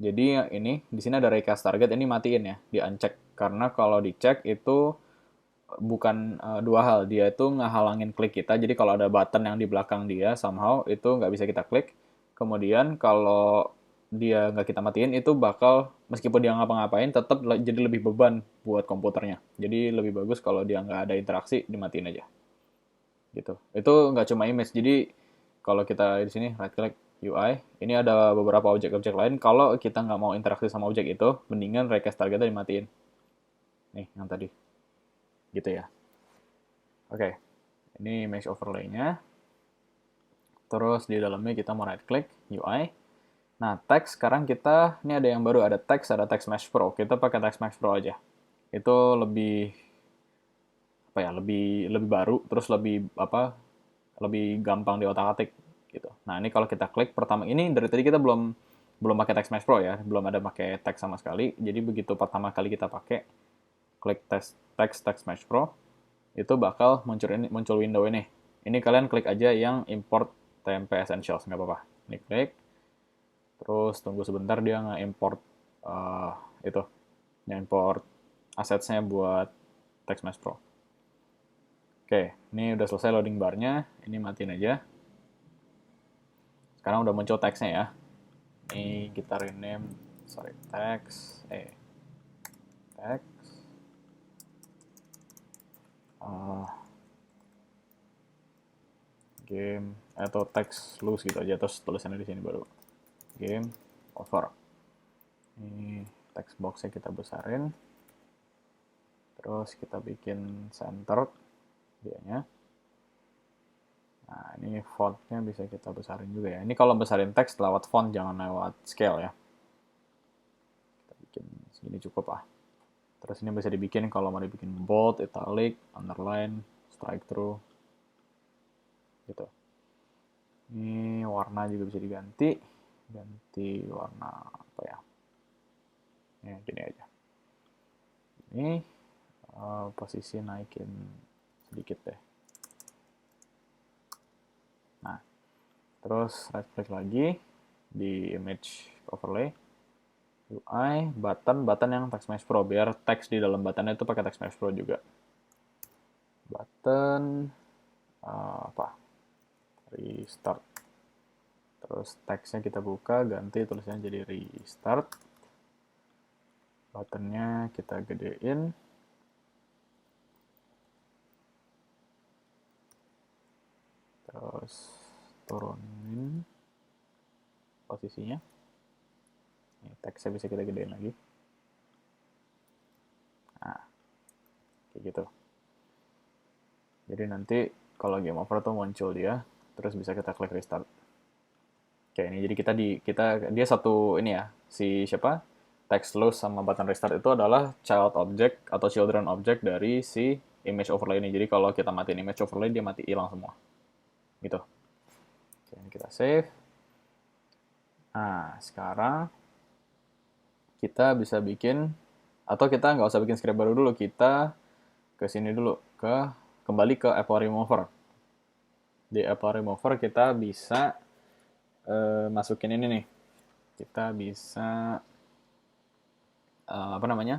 Jadi ini di sini ada recast target ini matiin ya, di uncheck karena kalau dicek itu bukan dua hal, dia itu ngehalangin klik kita. Jadi kalau ada button yang di belakang dia somehow itu nggak bisa kita klik. Kemudian kalau dia nggak kita matiin itu bakal meskipun dia ngapa-ngapain tetap jadi lebih beban buat komputernya. Jadi lebih bagus kalau dia nggak ada interaksi dimatiin aja. Gitu. Itu nggak cuma image. Jadi kalau kita di sini right click UI, ini ada beberapa objek-objek lain. Kalau kita nggak mau interaksi sama objek itu, mendingan recast targetnya dimatiin. Nih, yang tadi. Gitu ya. Oke, ini image overlay-nya. Terus di dalamnya kita mau right click UI. Nah, text sekarang ini ada yang baru, ada text Mesh Pro. Kita pakai text Mesh Pro aja. Itu lebih apa ya, lebih baru, terus lebih gampang di otak-atik gitu. Nah, ini kalau kita klik pertama ini dari tadi kita belum pakai text Mesh Pro ya, belum ada pakai text sama sekali. Jadi begitu pertama kali kita pakai klik text Mesh Pro, itu bakal muncul window ini. Ini kalian klik aja yang import TMP Essentials, nggak apa-apa. Ini klik, terus tunggu sebentar dia nge-import itu, nge-import assets-nya buat Text Mesh Pro. Oke, ini udah selesai loading bar-nya, ini matiin aja. Sekarang udah muncul text-nya ya. Ini kita rename, text, text, game atau text loose gitu aja, terus tulisannya di sini baru game over. Ini text box-nya kita besarin, terus kita bikin center dianya. Nah, ini fontnya bisa kita besarin juga ya. Ini kalau besarin teks lewat font, jangan lewat scale ya. Kita bikin segini cukup ah. Terus ini bisa dibikin kalau mau dibikin bold, italic, underline, strike through. Gitu. Ini warna juga bisa diganti. Ganti warna apa ya. Ya, gini aja. Ini posisi naikin sedikit deh. Nah, terus right click lagi di image overlay. UI, button yang Text Mesh Pro, biar teks di dalam buttonnya itu pakai Text Mesh Pro juga. Button, apa? Restart. Terus teksnya kita buka, ganti tulisannya jadi restart. Buttonnya kita gedein. Terus turunin posisinya. Ini teksnya bisa kita gedein lagi. Nah, kayak gitu. Jadi nanti kalau game over tuh muncul dia, terus bisa kita klik restart. Kayak ini. Jadi dia satu ini ya, si siapa? Text loss sama button restart itu adalah child object atau children object dari si image overlay ini. Jadi kalau kita matiin image overlay, dia mati hilang semua. Gitu. Oke, ini kita save. Nah, sekarang kita bisa bikin, atau kita nggak usah bikin script baru dulu, kita ke sini dulu, kembali ke Apple Remover. Di Apple Remover kita bisa masukin ini nih. Kita bisa apa namanya?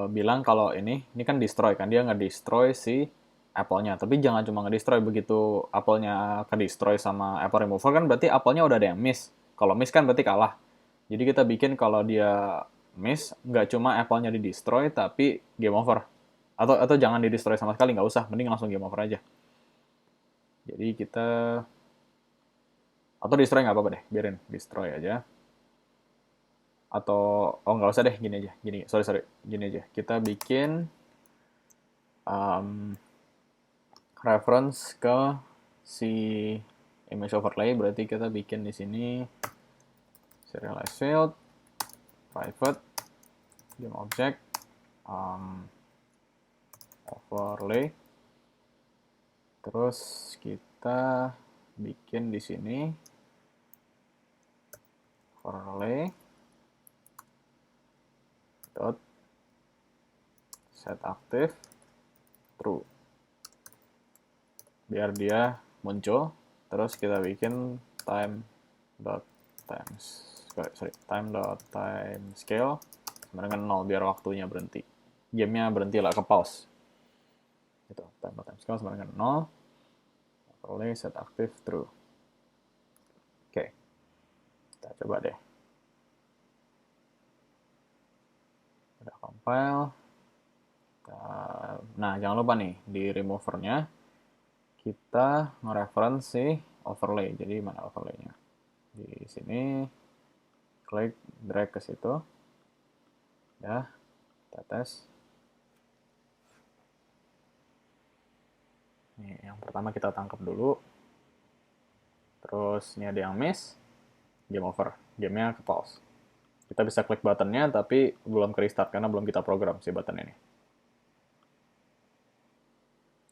Bilang kalau ini kan destroy kan, dia nge-destroy si Apple-nya. Tapi jangan cuma nge-destroy, begitu Apple-nya ke-destroy sama Apple Remover kan berarti Apple-nya udah ada yang miss. Kalau miss kan berarti kalah. Jadi kita bikin kalau dia miss, nggak cuma Apple-nya di-destroy, tapi game over. Atau jangan di-destroy sama sekali, nggak usah. Mending langsung game over aja. Jadi kita... Atau destroy nggak apa-apa deh, biarin destroy aja. Atau, oh nggak usah deh, gini aja. Sorry, gini aja. Kita bikin reference ke si image overlay, berarti kita bikin di sini serialize field, private, game object, overlay, terus kita bikin di sini overlay dot set active true, biar dia muncul. Terus kita bikin time dot time scale sama dengan 0 biar waktunya berhenti, gamenya berhenti lah, ke pause gitu. Time dot time scale sama dengan 0, overlay set active true. Oke, kita coba deh. Udah compile. Nah, jangan lupa nih, di removernya kita nge-reference overlay. Jadi mana overlaynya? Di sini, klik, drag ke situ. Ya, kita tes. Ini yang pertama kita tangkap dulu. Terus ini ada yang miss, game over. Gamenya ke pause. Kita bisa klik buttonnya, tapi belum ke restart karena belum kita program si button ini.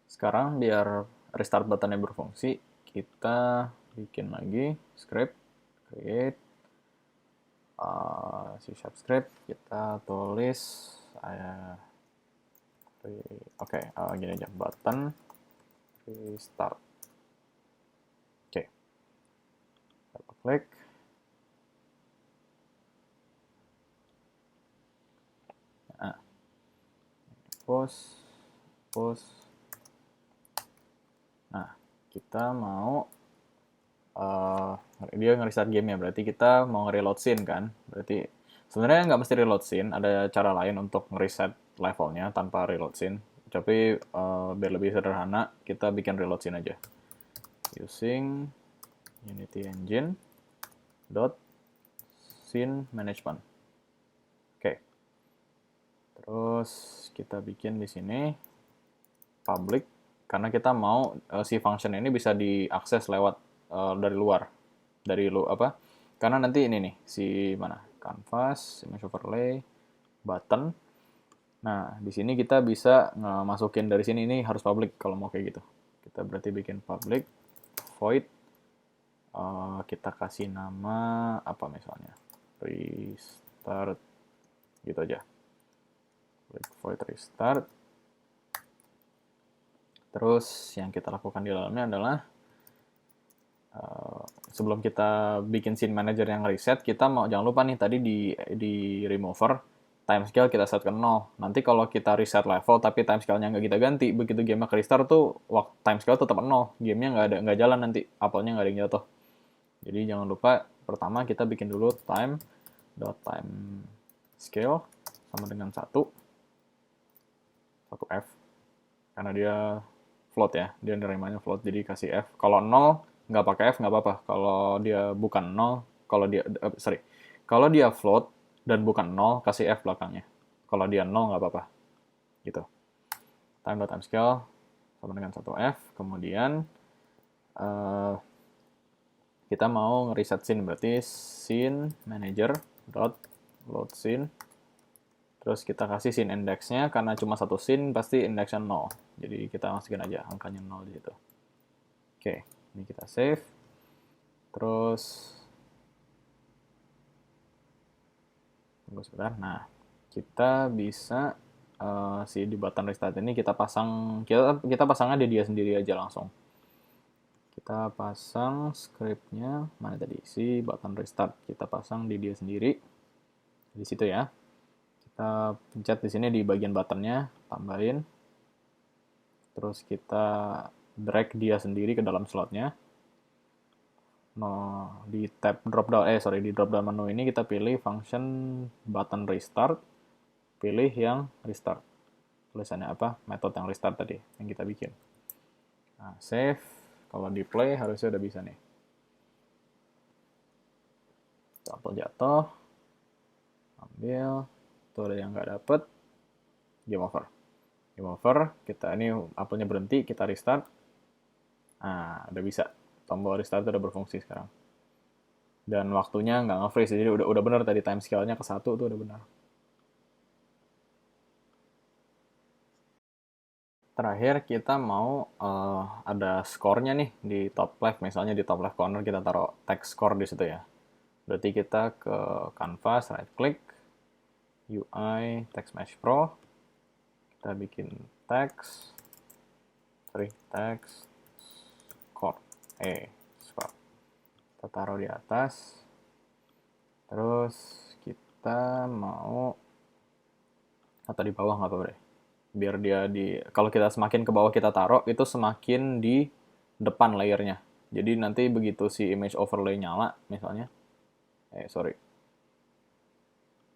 Sekarang biar restart buttonnya berfungsi, kita bikin lagi script, create, C# script, kita tulis, oke, gini aja, button restart. Oke, double klik. Nah, post. Nah, kita mau dia nge-restart gamenya, berarti kita mau nge-reload scene kan. Berarti sebenarnya nggak mesti reload scene, ada cara lain untuk nge-reset levelnya tanpa reload scene. Tapi biar lebih sederhana, kita bikin reload scene aja. Using Unity Engine dot scene management. Oke. Terus kita bikin di sini public, karena kita mau si function ini bisa diakses lewat dari luar, karena nanti ini nih si canvas, image overlay, button. Nah, di sini kita bisa masukin dari sini, ini harus public kalau mau kayak gitu. Kita berarti bikin public void, kita kasih nama apa misalnya, restart gitu aja, void restart. Terus yang kita lakukan di dalamnya adalah sebelum kita bikin scene manager yang reset, kita jangan lupa nih tadi di remover timescale kita set ke 0. Nanti kalau kita reset level tapi timescale-nya nggak kita ganti, begitu game ke restart tuh waktu timescale tetap 0. Game-nya nggak jalan nanti, apelnya nggak ada yang jatuh. Jadi jangan lupa pertama kita bikin dulu time scale sama dengan 1 F. Karena dia float ya, dia nerimanya float, jadi kasih F. Kalau 0 nggak pakai F nggak apa-apa. Kalau dia bukan 0, kalau dia float dan bukan 0, kasih F belakangnya. Kalau dia 0 nggak apa-apa. Gitu. Time.timescale sama dengan 1F. Kemudian kita mau ngereset scene, berarti scene manager dot load scene. Terus kita kasih scene index-nya, karena cuma satu scene pasti index-nya 0. Jadi kita masukin aja angkanya 0 di situ. Oke, ini kita save. Terus tunggu sebentar. Nah, kita bisa di button restart ini kita pasangnya di dia sendiri aja langsung. Kita pasang script-nya mana tadi? Si button restart kita pasang di dia sendiri. Di situ ya. Kita pencet di sini di bagian buttonnya, tambahin. Terus kita drag dia sendiri ke dalam slotnya. Di tab di drop down menu ini kita pilih function button restart, pilih yang restart. Tulisannya apa? Metode yang restart tadi yang kita bikin. Nah, save. Kalau di play harusnya udah bisa nih. Jatuh, ambil. Tuh ada yang nggak dapet. Game over. Kita ini apelnya berhenti, kita restart. Nah, udah bisa. Tombol restart udah berfungsi sekarang. Dan waktunya nggak nge-freeze, jadi udah bener tadi time scale-nya ke 1 tuh udah benar. Terakhir kita mau ada skornya nih di top left, misalnya di top left corner kita taruh text score di situ ya. Berarti kita ke canvas, right click, UI, text mesh pro, kita bikin text score, score. Kita taruh di atas, terus kita mau atau di bawah nggak apa-apa deh. Biar dia kalau kita semakin ke bawah kita taruh, itu semakin di depan layernya. Jadi nanti begitu si image overlay nyala, misalnya,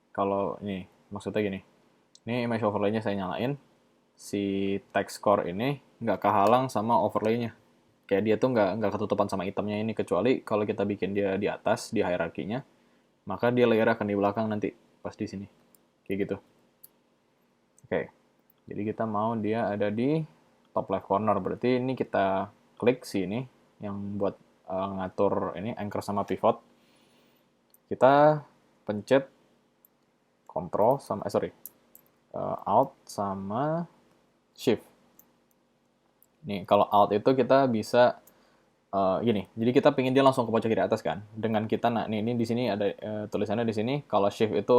kalau ini, maksudnya gini, ini image overlay-nya saya nyalain, si text score ini nggak kehalang sama overlay-nya. Kayak dia tuh nggak ketutupan sama itemnya ini, kecuali kalau kita bikin dia di atas, di hierarkinya, maka dia layer akan di belakang nanti, pas di sini. Kayak gitu. Oke. Jadi kita mau dia ada di top left corner. Berarti ini kita klik sini yang buat ngatur ini anchor sama pivot. Kita pencet control sama alt sama shift. Nih kalau alt itu kita bisa gini. Jadi kita pengen dia langsung ke pojok kiri atas kan. Dengan kita ini di sini ada tulisannya di sini. Kalau shift itu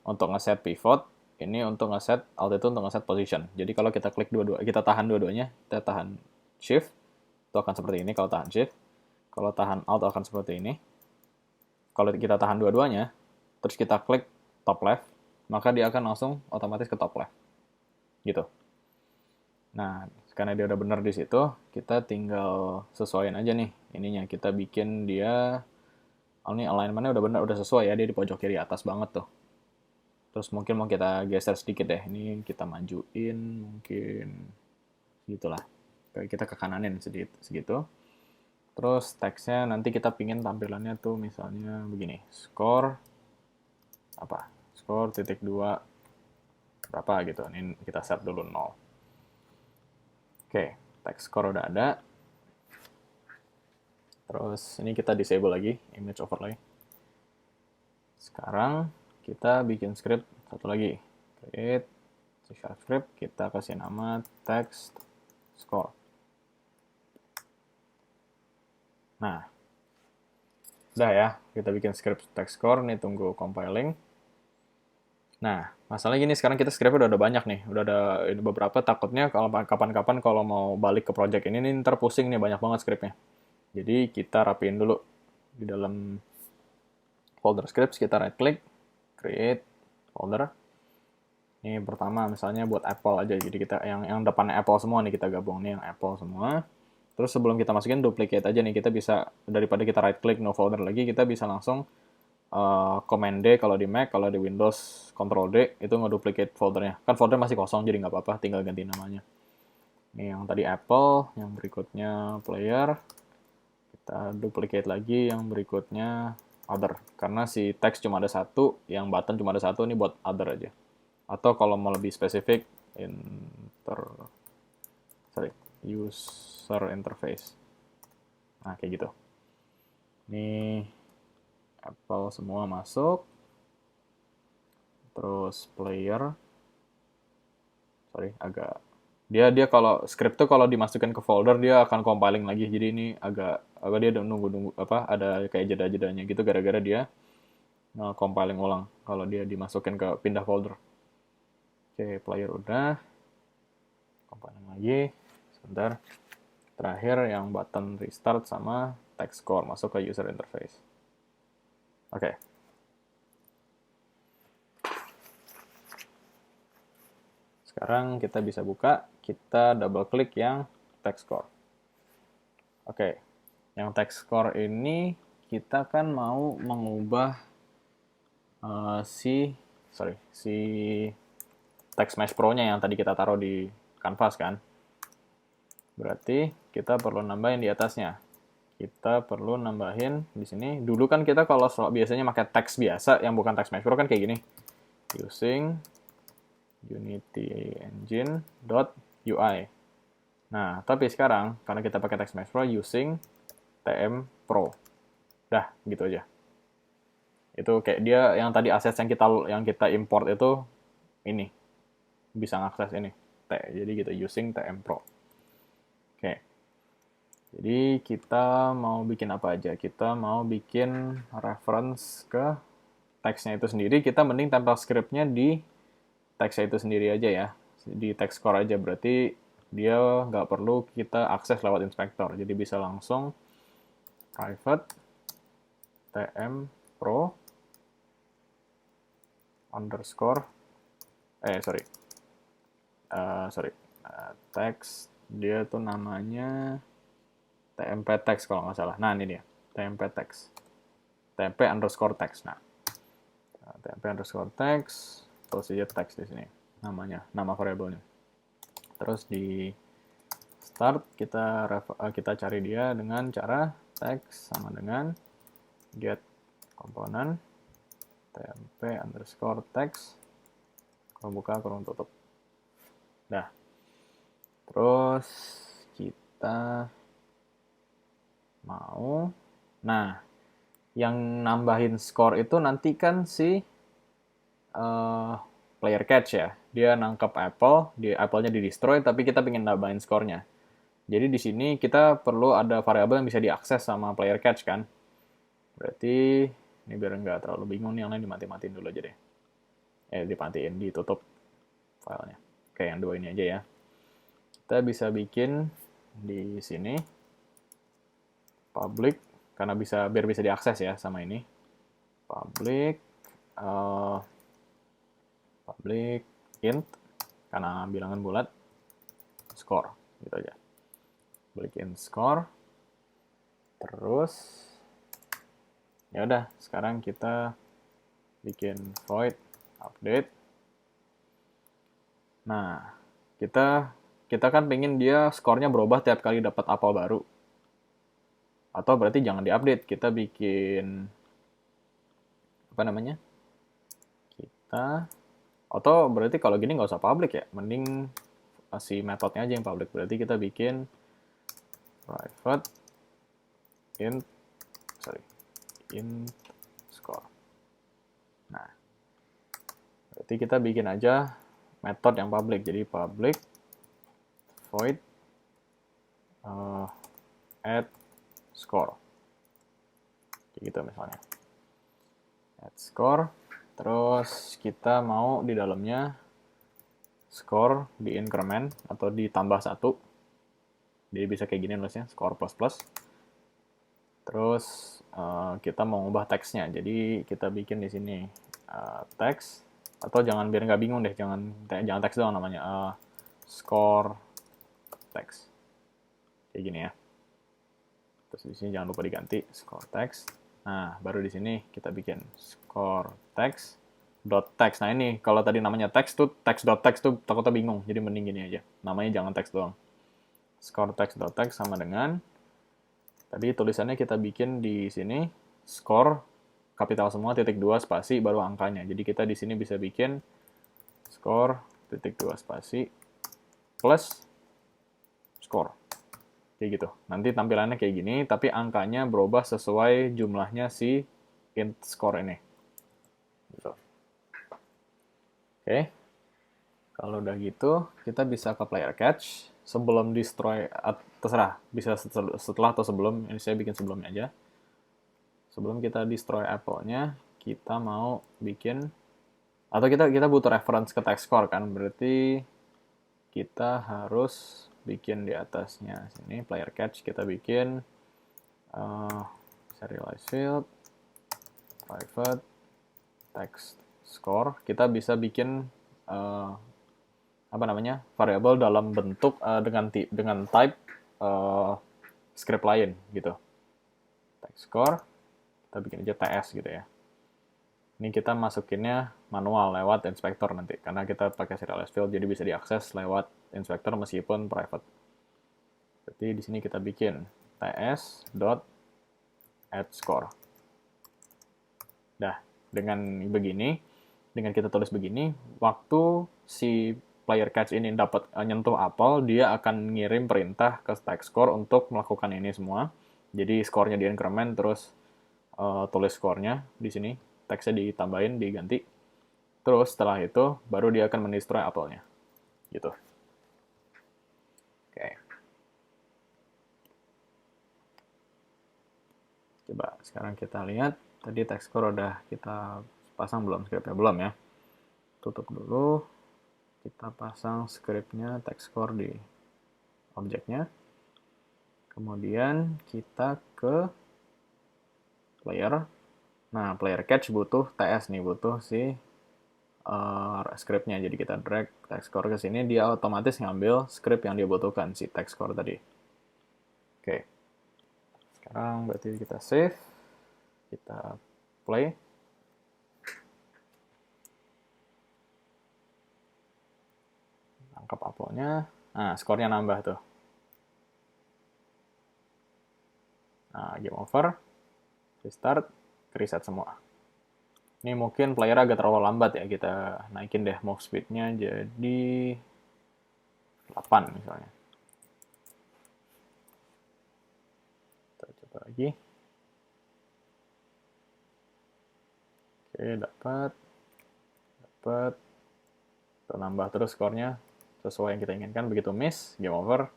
untuk ngeset pivot. Ini untuk ngeset, alt itu untuk ngeset position. Jadi kalau kita klik kita tahan dua-duanya, kita tahan shift, itu akan seperti ini kalau tahan shift. Kalau tahan alt akan seperti ini. Kalau kita tahan dua-duanya, terus kita klik top left, maka dia akan langsung otomatis ke top left. Gitu. Nah, karena dia udah bener di situ, kita tinggal sesuaiin aja nih ininya. Kita bikin dia, ini alignment-nya udah bener, udah sesuai ya, dia di pojok kiri atas banget tuh. Terus mungkin mau kita geser sedikit deh. Ini kita majuin mungkin segitulah. Kita ke kananin segitu. Terus teksnya nanti kita pingin tampilannya tuh misalnya begini. Score apa? Score titik 2 berapa gitu. Ini kita set dulu 0. Oke, text score udah ada. Terus ini kita disable lagi image overlay. Sekarang kita bikin script satu lagi, create C# script, kita kasih nama text score. Nah, udah ya, kita bikin script text score, nih tunggu compiling. Nah, masalahnya gini, sekarang kita script udah banyak nih, udah ada beberapa, takutnya kalau kapan-kapan kalau mau balik ke project ini ntar pusing nih, banyak banget scriptnya. Jadi kita rapiin dulu di dalam folder scripts, kita right click, create folder. Ini pertama misalnya buat Apple aja, jadi kita yang depannya Apple semua nih kita gabung nih yang Apple semua. Terus sebelum kita masukin duplicate aja nih, kita bisa daripada kita right click no folder lagi, kita bisa langsung Command D kalau di Mac, kalau di Windows Control D itu ngeduplicate foldernya. Kan folder masih kosong jadi nggak apa-apa, tinggal ganti namanya. Ini yang tadi Apple, yang berikutnya player, kita duplicate lagi, yang berikutnya other. Karena si text cuma ada satu, yang button cuma ada satu, ini buat other aja. Atau kalau mau lebih spesifik, user interface. Nah, kayak gitu. Ini Apple semua masuk. Terus player. Agak dia kalau script tuh kalau dimasukkan ke folder dia akan compiling lagi. Jadi ini agak dia nunggu apa ada kayak jeda-jedanya gitu gara-gara dia compiling ulang kalau dia dimasukin ke pindah folder. Oke, player udah. Compiling lagi. Sebentar. Terakhir yang button restart sama text score masuk ke user interface. Oke. Sekarang kita bisa buka, kita double klik yang text score. Oke. Yang text score ini kita kan mau mengubah si Text Mesh Pro-nya yang tadi kita taruh di Canvas kan. Berarti kita perlu nambahin di atasnya. Kita perlu nambahin di sini. Dulu kan kita kalau biasanya pakai teks biasa yang bukan Text Mesh Pro kan kayak gini. Using Unity Engine.ui. Nah, tapi sekarang karena kita pakai Text Mesh Pro using TM Pro. Dah, gitu aja. Itu kayak dia yang tadi assets yang kita import itu ini bisa ngakses ini. Jadi gitu using TM Pro. Oke. Jadi kita mau bikin apa aja? Kita mau bikin reference ke teksnya itu sendiri. Kita mending tempel scriptnya di teksnya itu sendiri aja ya. Di text core aja. Berarti dia nggak perlu kita akses lewat inspektor. Jadi bisa langsung private tm pro underscore text dia tuh namanya tmp text kalau nggak salah. Nah ini dia tmp text tmp underscore text. Nah tmp underscore text terus aja text di sini namanya, nama variabelnya. Terus di start kita cari dia dengan cara text sama dengan get komponen tmp underscore text kurung buka kurung tutup. Nah, terus kita mau, nah, yang nambahin score itu nanti kan si player catch ya. Dia nangkep Apple, Apple-nya di-destroy, tapi kita pengen nambahin skornya. Jadi di sini kita perlu ada variabel yang bisa diakses sama player catch kan. Berarti, ini biar nggak terlalu bingung nih, yang lain dimati-matiin dulu aja deh. Dimatiin, ditutup filenya. Oke, yang dua ini aja ya. Kita bisa bikin di sini public karena biar bisa diakses ya sama ini. Public int karena bilangan bulat score gitu aja. Public int score. Terus ya udah, sekarang kita bikin void update. Nah, kita kan pengen dia skornya berubah tiap kali dapat apel baru. Atau berarti jangan diupdate, kita bikin apa namanya? Atau berarti kalau gini nggak usah public ya, mending si metodenya aja yang public. Berarti kita bikin private int score. Nah, berarti kita bikin aja metode yang public. Jadi public void add score. Gitu misalnya. Add score. Terus kita mau di dalamnya score di increment atau ditambah 1. Jadi bisa kayak gini nulisnya, score plus plus. Terus kita mau ubah teksnya, jadi kita bikin di sini teks, atau jangan, biar nggak bingung deh, jangan teks doang namanya, score teks, kayak gini ya. Terus di sini jangan lupa diganti score text. Nah, baru di sini kita bikin score text dot text. Nah, ini kalau tadi namanya text tuh text dot text tuh takutnya bingung. Jadi mending gini aja. Namanya jangan text doang. Score text dot text sama dengan tadi tulisannya kita bikin di sini score kapital semua titik 2 spasi baru angkanya. Jadi kita di sini bisa bikin score titik 2 spasi plus score. Kayak gitu. Nanti tampilannya kayak gini, tapi angkanya berubah sesuai jumlahnya si int score ini. Gitu. Oke. Kalau udah gitu, kita bisa ke player catch. Sebelum destroy, terserah. Bisa setelah atau sebelum. Ini saya bikin sebelumnya aja. Sebelum kita destroy apple-nya, kita mau bikin, atau kita butuh reference ke text score kan. Berarti kita harus bikin di atasnya sini player catch, kita bikin serialize field private text score. Kita bisa bikin apa namanya variabel dalam bentuk dengan type script lain gitu. Text score kita bikin aja ts gitu ya. Ini kita masukinnya manual lewat inspector nanti, karena kita pakai serialize field, jadi bisa diakses lewat inspector meskipun private. Berarti di sini kita bikin ts.addScore. Nah, dengan begini, dengan kita tulis begini, waktu si player catch ini dapat nyentuh apel, dia akan ngirim perintah ke text score untuk melakukan ini semua. Jadi skornya di increment, terus tulis skornya di sini, teksnya ditambahin, diganti. Terus setelah itu baru dia akan mendestroy apelnya. Gitu. Oke. Coba sekarang kita lihat, tadi text score udah kita pasang belum scriptnya? Belum ya. Tutup dulu. Kita pasang scriptnya text score di objeknya. Kemudian kita ke player. Nah, player catch butuh TS nih, butuh si scriptnya. Jadi kita drag text score ke sini, dia otomatis ngambil script yang dia butuhkan, si text score tadi. Oke. Sekarang berarti kita save. Kita play. Tangkap apelnya. Nah, skornya nambah tuh. Nah, game over. Restart. Reset semua. Ini mungkin player agak terlalu lambat ya. Kita naikin deh move speed-nya jadi 8 misalnya. Kita coba lagi. Oke, dapat. Kita nambah terus skornya sesuai yang kita inginkan. Begitu miss, game over,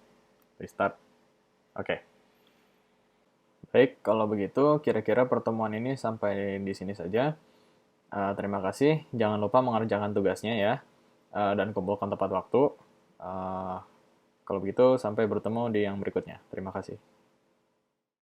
restart. Oke. Baik, kalau begitu kira-kira pertemuan ini sampai di sini saja. Terima kasih. Jangan lupa mengerjakan tugasnya ya. Dan kumpulkan tepat waktu. Kalau begitu, sampai bertemu di yang berikutnya. Terima kasih.